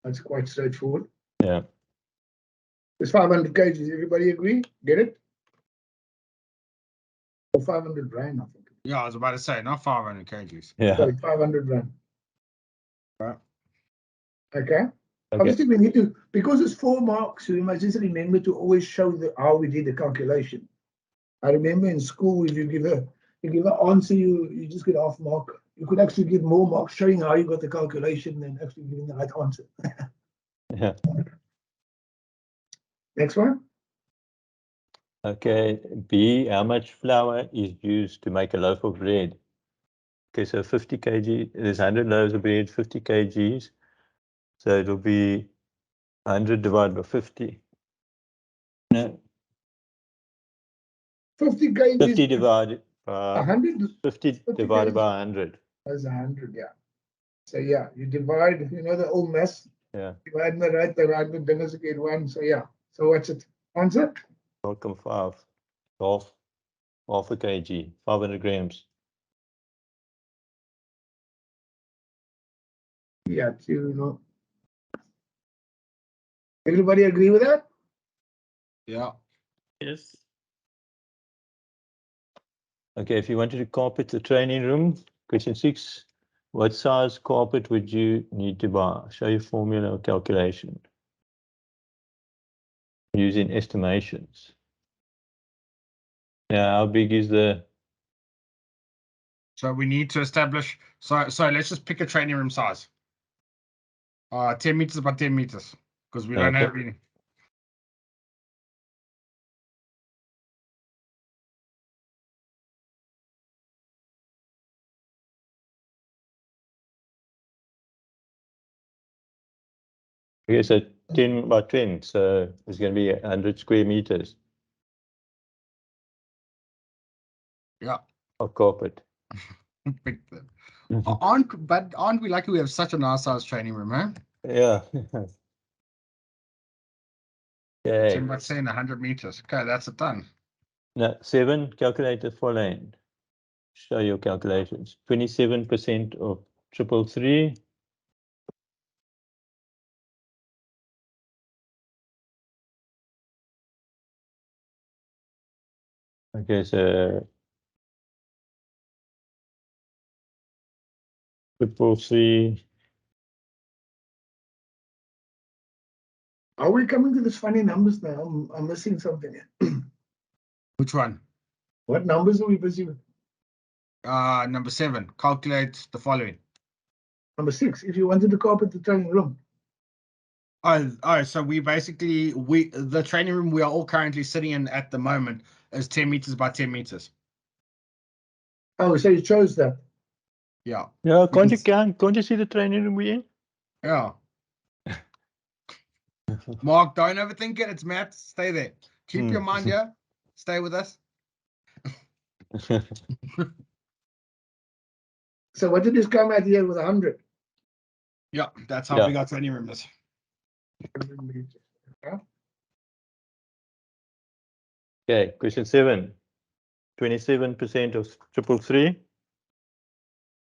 That's quite straightforward. Yeah. It's 500 kgs. Everybody agree? Get it? Or 500 rand, I think. Yeah, I was about to say, not 500 kgs. Yeah. Sorry, 500 rand. Right. Okay. Okay. Obviously, we need to, because it's 4 marks, we must just remember to always show how we did the calculation. I remember in school, if you give an answer, you just get half mark. You could actually get more marks showing how you got the calculation than actually giving the right answer. Yeah. Next one. Okay. B, how much flour is used to make a loaf of bread? Okay, so 50 kg, there's 100 loaves of bread, 50 kgs. So it'll be 100 divided by 50. No, 50 kgs. 50 divided by 100. 50 divided kgs. by 100. That's 100, yeah. So yeah, you divide, the old mess. Yeah. Divide the right, the dinner's again 1. So yeah. So what's it? Answer? 0.5. Half a kg, 500 grams. Yeah, Everybody agree with that? Yeah. Yes. Okay, if you wanted to carpet the training room, question 6, what size carpet would you need to buy? Show your formula or calculation. Using estimations. Yeah, how big is the... So we need to establish. So let's just pick a training room size. 10 meters by 10 meters, because we don't Okay. have any. Okay, so 10 by 10, so it's going to be 100 square meters Yeah. of carpet. Aren't we lucky we have such a nice size training room, huh? Yeah. Okay. 10 by 10, 100 meters. Okay, that's a ton. Now, 7, calculate the following. Show your calculations. 27% of 333. Okay, so 333. Are we coming to this funny numbers now? I'm missing something. Which one? What numbers are we busy with? Number 7, calculate the following. Number 6, if you wanted to carpet the training room. Oh, so the training room we are all currently sitting in at the moment is 10 meters by 10 meters. Oh, so you chose that. Yeah. Yeah, Because- can't you see the training room we're in? Yeah. Mark, don't overthink it. It's maths. Stay there. Keep your mind here. Stay with us. So what did this come out here with 100? Yeah, that's how Yeah. big our training room is. Okay, question 7. 27% of 333.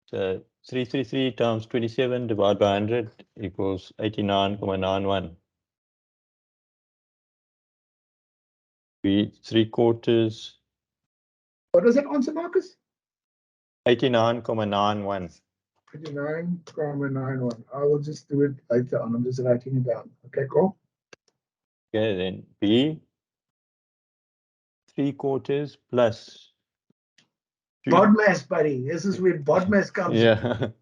So 333 times 27 divided by 100 equals 89.91. Be 3/4, What was that answer, Marcus? 89.91. 29.91. I will just do it later on. I'm just writing it down. Okay, cool. Okay, then B 3/4 plus 2. BODMAS, buddy. This is where BODMAS comes in. Yeah.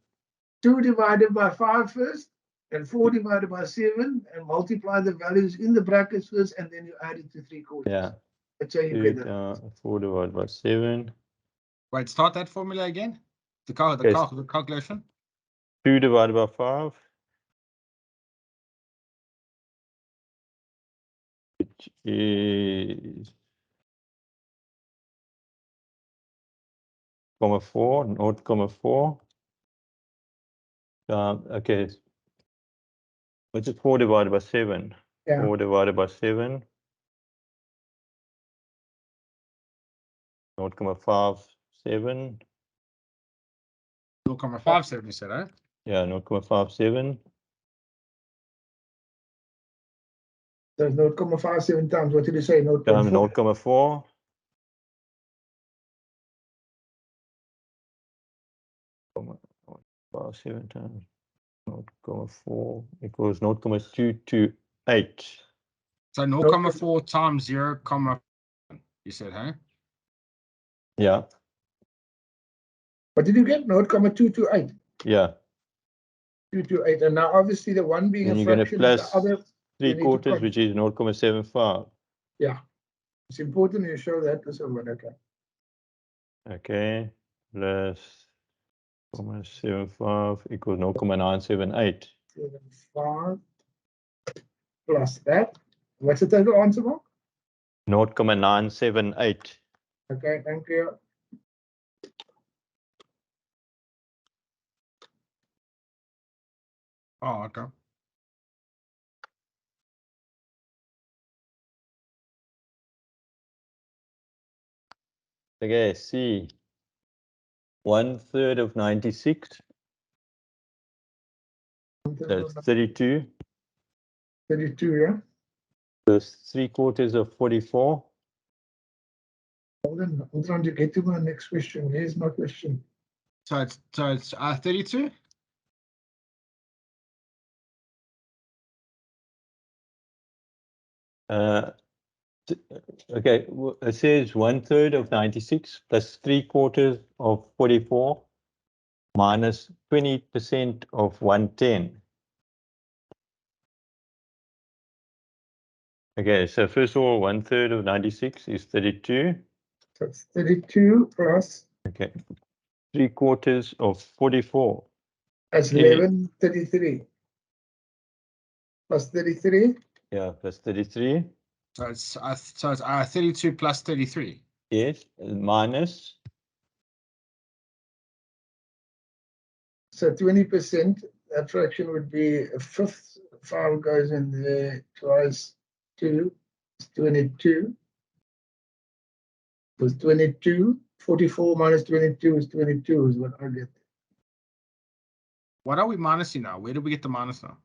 2 divided by 5 first, and 4 divided by 7, and multiply the values in the brackets first, and then you add it to 3/4. Yeah. That's how you 2, get that. 4 divided by 7. Wait, start that formula again. The Yes. calculation. 2 divided by 5. Which is 0.4, 0.4. Okay. Which is 4 divided by 7. Yeah. 4 divided by 7. 0.57. 0.57 you said, eh? Yeah, 0.57. So it's 0.57 times, what did you say? Times 0.4. 0.4. 0.57 times 0.4 equals 0.228. So 0.4 times 0, you said, huh? Yeah, What did you get? 0.228. yeah. 228. And now obviously the one being Then a you're going to fraction of plus the other. you 3 need to quarters, con- which is 0.75. Yeah. It's important you show that to someone. Okay. Okay, plus 0.75 equals 0.978. 5 plus that. What's the total answer, Mark? 0.978. Okay, thank you. Oh, okay. Okay, C. 1/3 of 96. That's 32. 32, yeah. Plus 3/4 of 44. Hold on, I'm trying to get to my next question. Here's my question. So it's 32? Okay, it says 1/3 of 96 plus 3/4 of 44 minus 20% of 110. Okay, so first of all, 1/3 of 96 is 32. So it's 32 plus, Okay, 3/4 of 44. that's Yeah. 1133. Plus 33. Yeah, plus 33. So it's 32 plus 33. Yes, minus. So 20%, that fraction would be a fifth. 5 goes in there twice 2. It's 22. Was 22. 44 minus 22 is 22 is what I get. What are we minusing now? Where did we get the minus now?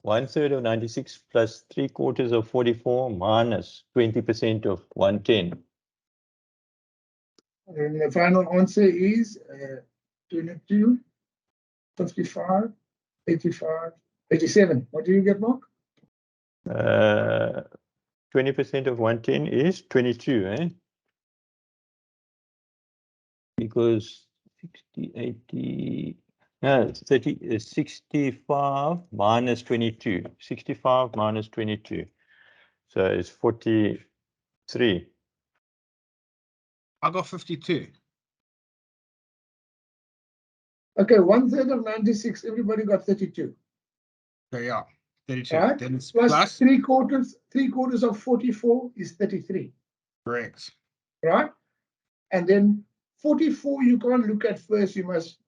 1/3 of 96 plus 3/4 of 44 minus 20% of 110. And the final answer is 22, 55, 85, 87. What do you get, Mark? 20% of 110 is 22, eh? Because 60, 80, no, 30, 65 minus 22. 65 minus 22. So it's 43. I got 52. Okay, 1/3 of 96. Everybody got 32. Okay, yeah. 32. Right? Then it's Plus plus. 3/4 of 44 is 33. Correct. Right? And then 44 you can't look at first. You must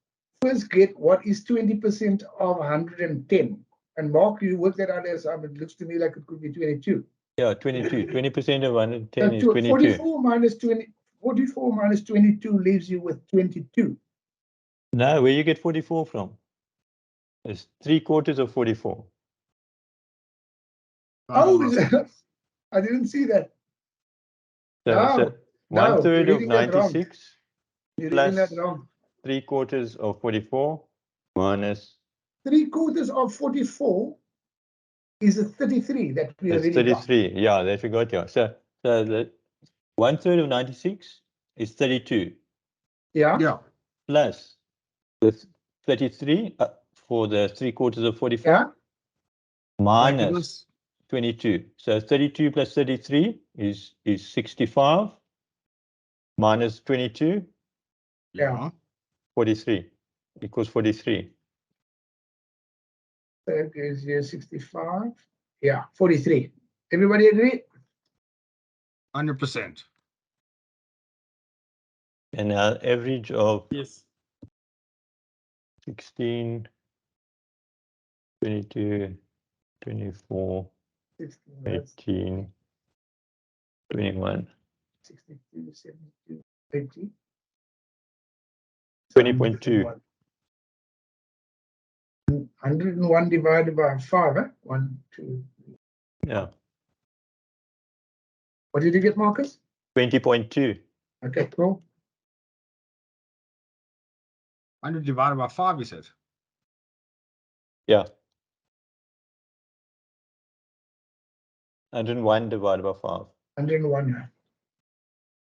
first get what is 20% of 110. And Mark, you work that out as it looks to me like it could be 22. Yeah, 22. 20% of 110 is So 22. 44 minus 20. 44 minus 22 leaves you with 22. No, where you get 44 from? It's 3/4 of 44. Oh, I didn't see that. So No, 1/3 you're of reading that wrong. 96 You're plus reading that wrong. 3/4 of 44 minus 3/4 of 44 is a 33 that we it's already got. 33. Yeah, that we got. Yeah. So the 1/3 of 96 is 32 Yeah. Yeah. plus the 33 for the 3/4 of 44 Yeah. minus 22. So 32 plus 33 is 65 minus 22, Yeah. 43 equals 43. That gives you 65. Yeah, 43. Everybody agree? 100%. And our average of Yes. 16, 22, 24, 18, 21. 62, 72, 80. 20.2. 101 divided by 5, eh? 1, 2. Yeah, What did you get, Marcus? 20.2. Okay, cool. 100 divided by 5, you said. Yeah. 101 divided by 5. 101,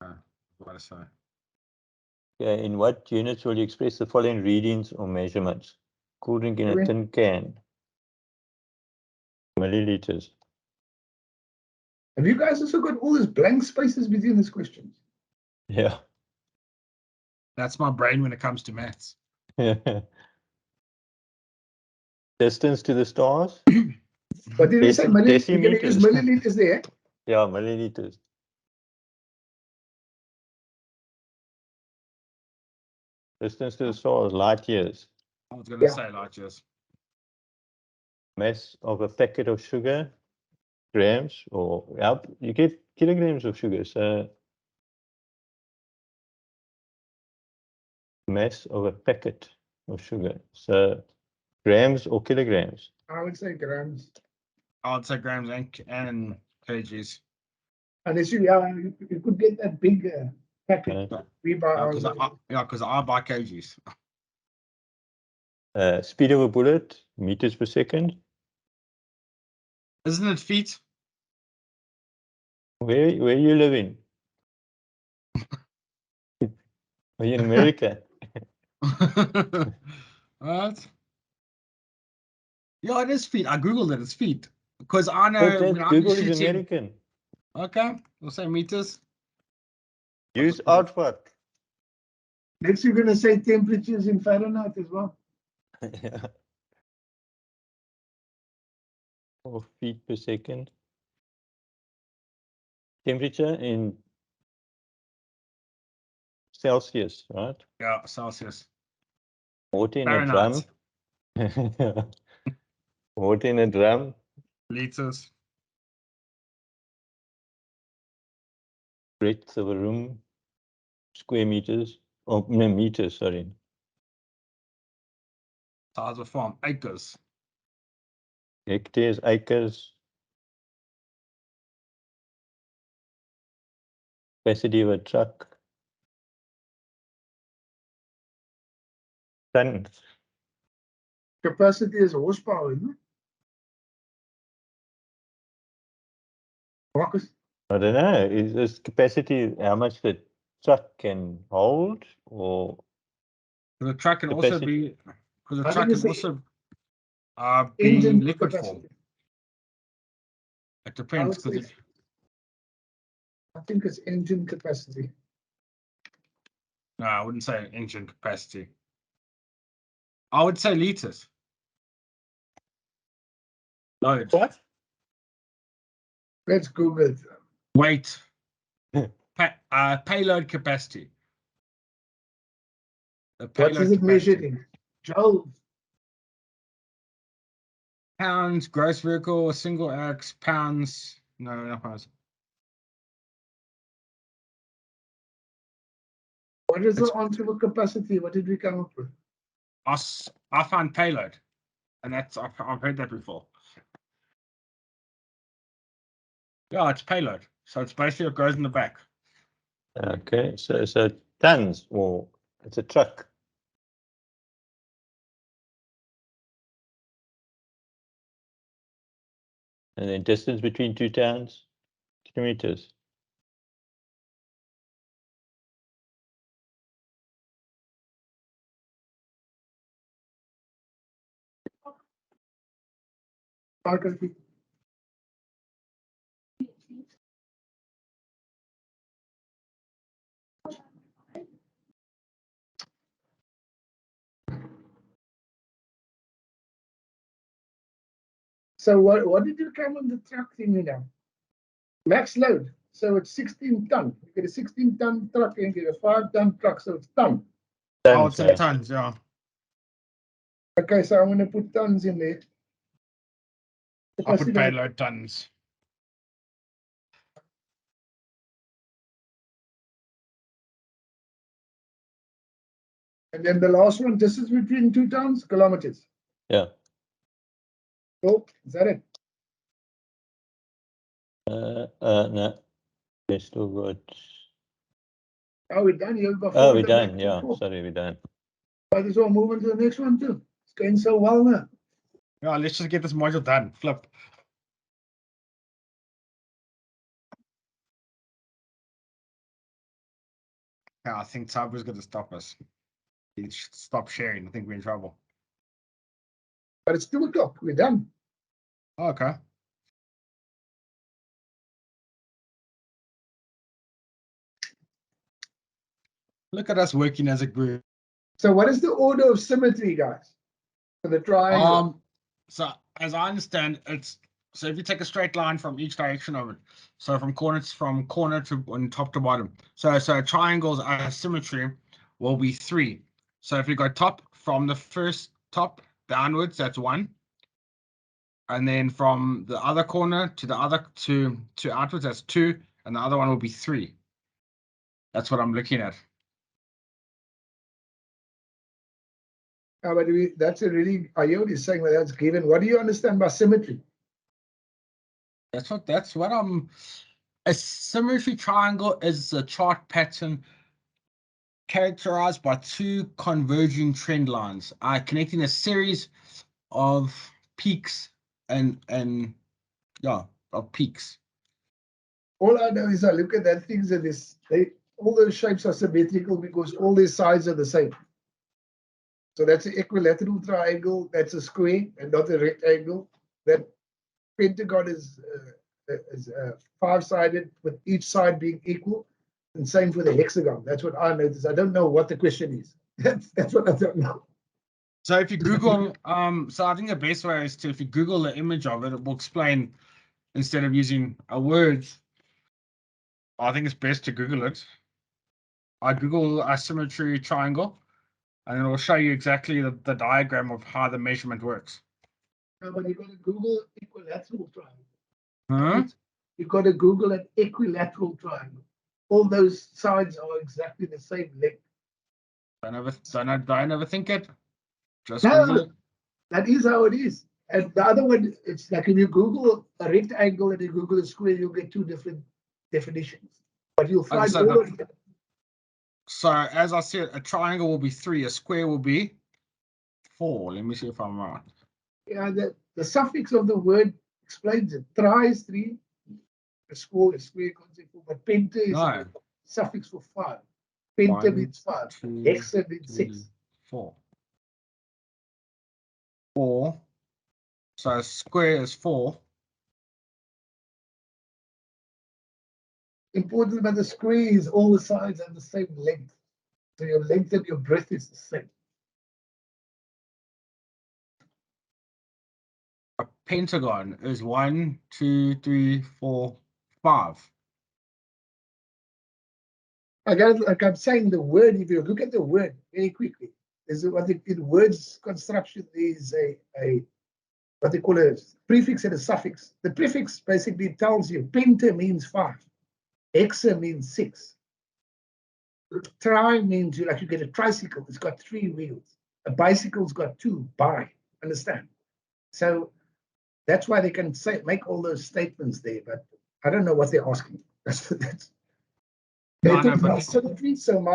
yeah. What I say? Yeah, in what units will you express the following readings or measurements? Cool drink in a Really? tin can. Milliliters. Have you guys also got all these blank spaces between these questions? Yeah. That's my brain when it comes to maths. Distance to the stars? What did you say? Milliliters? You're going to use Decimeters. milliliters there. Yeah, milliliters. Distance to the stars, light years. I was going to Yeah. say light years. Mass of a packet of sugar, grams, or yeah, you get kilograms of sugar. So mass of a packet of sugar. So grams or kilograms. I would say grams. I would say grams and kgs. Unless you, yeah, you could get that big packet. Okay. We buy Because ours. I buy kgs. Speed of a bullet, meters per second. Isn't it feet? Where you living? Are you in America? What? Yeah, it is feet. I googled it. It's feet because I know But when I'm Google is shooting. American. Okay, we'll say meters. Use outward. Next, you're going to say temperatures in Fahrenheit as well. Yeah. 4 feet per second. Temperature in Celsius, right? Yeah, Celsius. Water in a drum. Fahrenheit. Water in a drum. Liters. Breadth of a room. Square meters. Oh, no, meters, sorry. Size of farm. Acres. Hectares, acres. Capacity of a truck. Tons. Capacity is horsepower, isn't it? Marcus? I don't know. Is this capacity how much the truck can hold, or The truck can also Capacity. be because the I truck think can it's also be engine liquid capacity. form. It I depends would because say- I think it's engine capacity. no, I wouldn't say engine capacity. I would say liters. Load. What? Let's Google it. Weight. Payload capacity. The What payload is it measured capacity. in? Joules. Pounds, gross vehicle, single X, pounds. No, not pounds. What is the It's- answer for capacity? What did we come up with? I found payload, and that's I've heard that before. Yeah, it's payload. So it's basically what goes in the back. okay? So tons, or it's a truck. And then distance between two towns, kilometers. Marcus? So what did you come on the truck thing now? Max load. So it's 16 ton. You get a 16-ton truck and you get a 5-ton truck, so it's ton. I would Tons, say tons, yeah. Okay, so I'm gonna put tons in there. I put Capacity- payload tons. And then the last one, distance between two towns, kilometers. Yeah. So, is that it? No. We still got. Are we done? You've got Oh, four we're in the back done. to Yeah. four. Sorry, we're done. Might as well move on to the next one too. It's going so well now. Yeah, let's just get this module done. Flip. Yeah, I think Tabu's going to stop us. He should stop sharing. I think we're in trouble. But it's 2 o'clock. We're done. Okay. Look at us working as a group. So what is the order of symmetry, guys? For the triangle. So as I understand, it's so if you take a straight line from each direction of it, so from corner to on top to bottom. So triangles symmetry will be 3. So if you go top from the first top downwards, that's 1. And then from the other corner to the other to outwards, that's 2, and the other one will be 3. That's what I'm looking at. But that's a really, Ayod is saying that that's given. What do you understand by symmetry? That's what I'm. A symmetry triangle is a chart pattern characterized by 2 converging trend lines, connecting a series of peaks and of peaks. All I know is I look at that things and all those shapes are symmetrical because all their sides are the same. So that's an equilateral triangle, that's a square and not a rectangle. That pentagon is 5-sided with each side being equal. And same for the hexagon. That's what I noticed. I don't know what the question is. That's what I don't know. So if you Google, so I think the best way is if you Google the image of it, it will explain instead of using a word. I think it's best to Google it. I Google a symmetry triangle, and it will show you exactly the diagram of how the measurement works. No, but you've got to Google equilateral triangle. Huh? You've got to Google an equilateral triangle. All those sides are exactly the same length. Don't ever think it. Just No, Google it. that is how it is. And the other one, it's like if you Google a rectangle and you Google a square, you'll get 2 different definitions. But you'll find so all of them. So as I said, a triangle will be 3, a square will be 4. Let me see if I'm right. Yeah, the suffix of the word explains it. Tri is 3, a square concept 4, but penta is a suffix for 5. Penta 1, means 5. 2, Hexa means 3, 6. 4. 4. So a square is 4. Important, but the square is all the sides are the same length. So your length and your breadth is the same. A pentagon is 1, 2, 3, 4, 5. Like I'm saying, the word, if you look at the word very quickly, is what in words construction is a what they call a prefix and a suffix. The prefix basically tells you penta means 5, hexa means 6. Tri means you get a tricycle, it's got 3 wheels. A bicycle's got 2, bi, understand? So that's why they can make all those statements there, but I don't know what they're asking. They talk about symmetry. So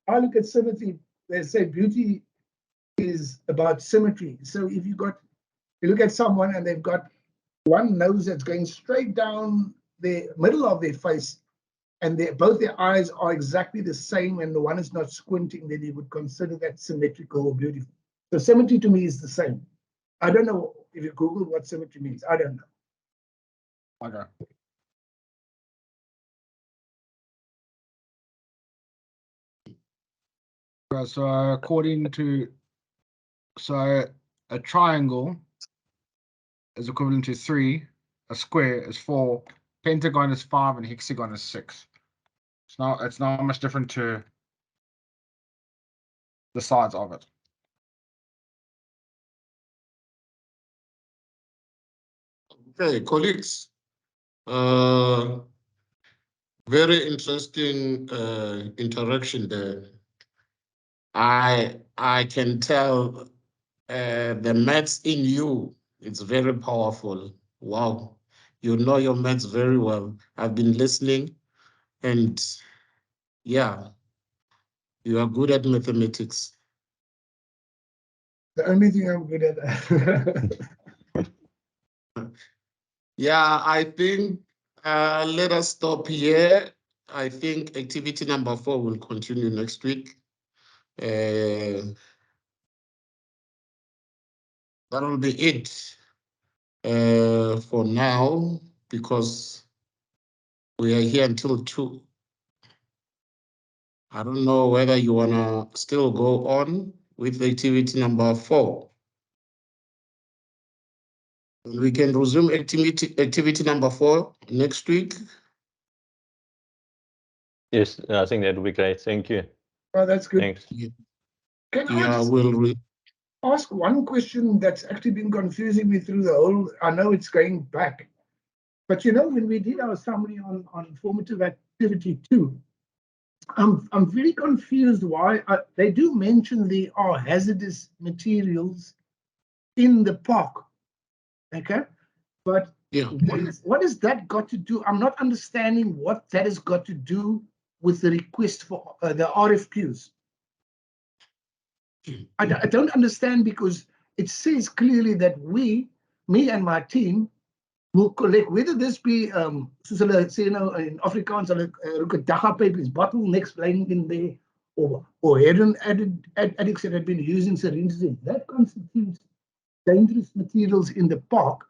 I look at symmetry, they say beauty is about symmetry. So if you look at someone and they've got one nose that's going straight down the middle of their face, and both their eyes are exactly the same, and the one is not squinting, then you would consider that symmetrical or beautiful. So symmetry to me is the same. I don't know if you Google what symmetry means. I don't know. Okay. So according to, a triangle is equivalent to 3, a square is 4, pentagon is 5, and hexagon is 6. It's not much different to the sides of it. Okay, colleagues. Very interesting interaction there. I can tell the maths in you, it's very powerful. Wow, you know your maths very well. I've been listening, and yeah, you are good at mathematics. The only thing I'm good at. Yeah, I think let us stop here. I think activity number 4 will continue next week. That'll be it for now, because we are here until 2. I don't know whether you wanna still go on with activity number 4. We can resume activity number 4 next week. Yes, I think that would be great. Thank you. Oh, that's good. Thanks. Can I Yeah, just we'll ask one question that's actually been confusing me through the whole? I know it's going back, but you know, when we did our summary on formative activity 2, I'm very confused why they do mention there are hazardous materials in the park. Okay, but yeah. what has that got to do? I'm not understanding what that has got to do with the request for the RFQs. I don't understand, because it says clearly that me and my team will collect, whether this be soos hulle sê nou in Afrikaans, hulle rook 'n dagga-pyp is bottlenecks lying in there, or heroin addicts that have been using syringes. That constitutes dangerous materials in the park.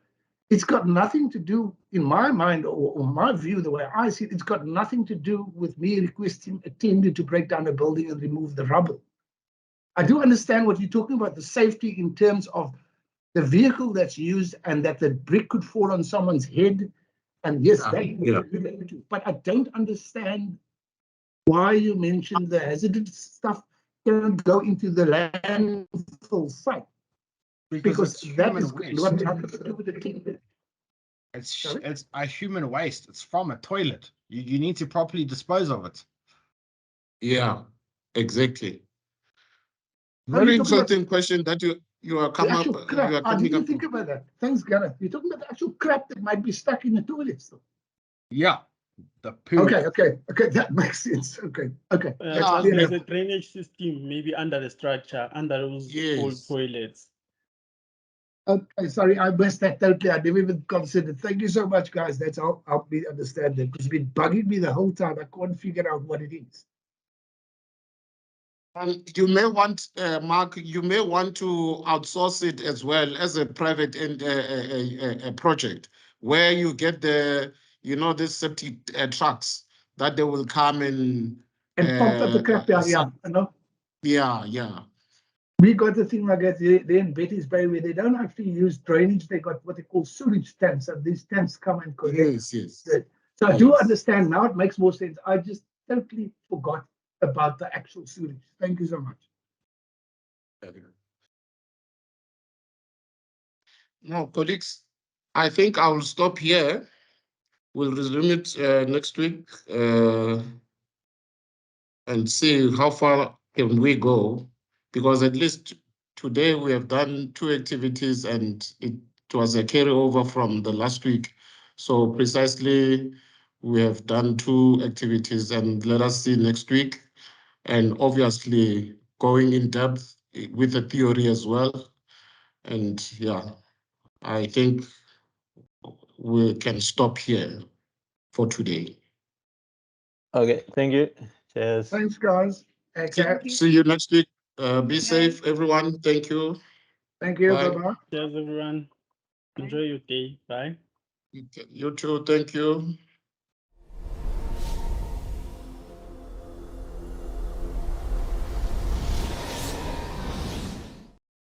It's got nothing to do, in my mind, or my view, the way I see it, it's got nothing to do with me requesting a tender to break down a building and remove the rubble. I do understand what you're talking about, the safety in terms of the vehicle that's used and that the brick could fall on someone's head. And yes, Yeah. But I don't understand why you mentioned the hazardous stuff cannot go into the landfill site. Because it's that human is waste. what has to do with the tender. Sorry? It's a human waste. It's from a toilet. You need to properly dispose of it. Yeah, exactly. Oh, you're Very talking about interesting question that you are the come up. actual You crap. are I coming didn't up. think about that. Thanks, Gareth. You're talking about the actual crap that might be stuck in the toilets, though. Yeah, the poo. Okay, that makes sense. Okay. That's Yeah, clear There's enough. a drainage system maybe under the structure, under those old Yes. toilets. Okay, sorry, I missed that totally. I never even considered. Thank you so much, guys. That's all. Help me understand that, because it's been bugging me the whole time. I can't figure out what it is. And you may want, Mark, you may want to outsource it as well as a private a project where you get the, the septic trucks that they will come And pump up the crap out, yeah. You know? Yeah. We got the thing like that there in Betty's Bay, where they don't actually use drainage. They got what they call sewage tanks, and these tanks come and collect. Yes. So I do Yes. understand now. It makes more sense. I just totally forgot about the actual sewage. Thank you so much. Now, colleagues, I think I will stop here. We'll resume it next week and see how far can we go, because at least today we have done 2 activities and it was a carryover from the last week. So precisely we have done 2 activities, and let us see next week. And obviously going in depth with the theory as well. And yeah, I think we can stop here for today. Okay, thank you. Cheers. Thanks, guys. Okay. See you next week. Be safe, everyone. Thank you. Thank you. Bye. Bye-bye. Cheers, everyone. Enjoy your day. Bye. You too. Thank you.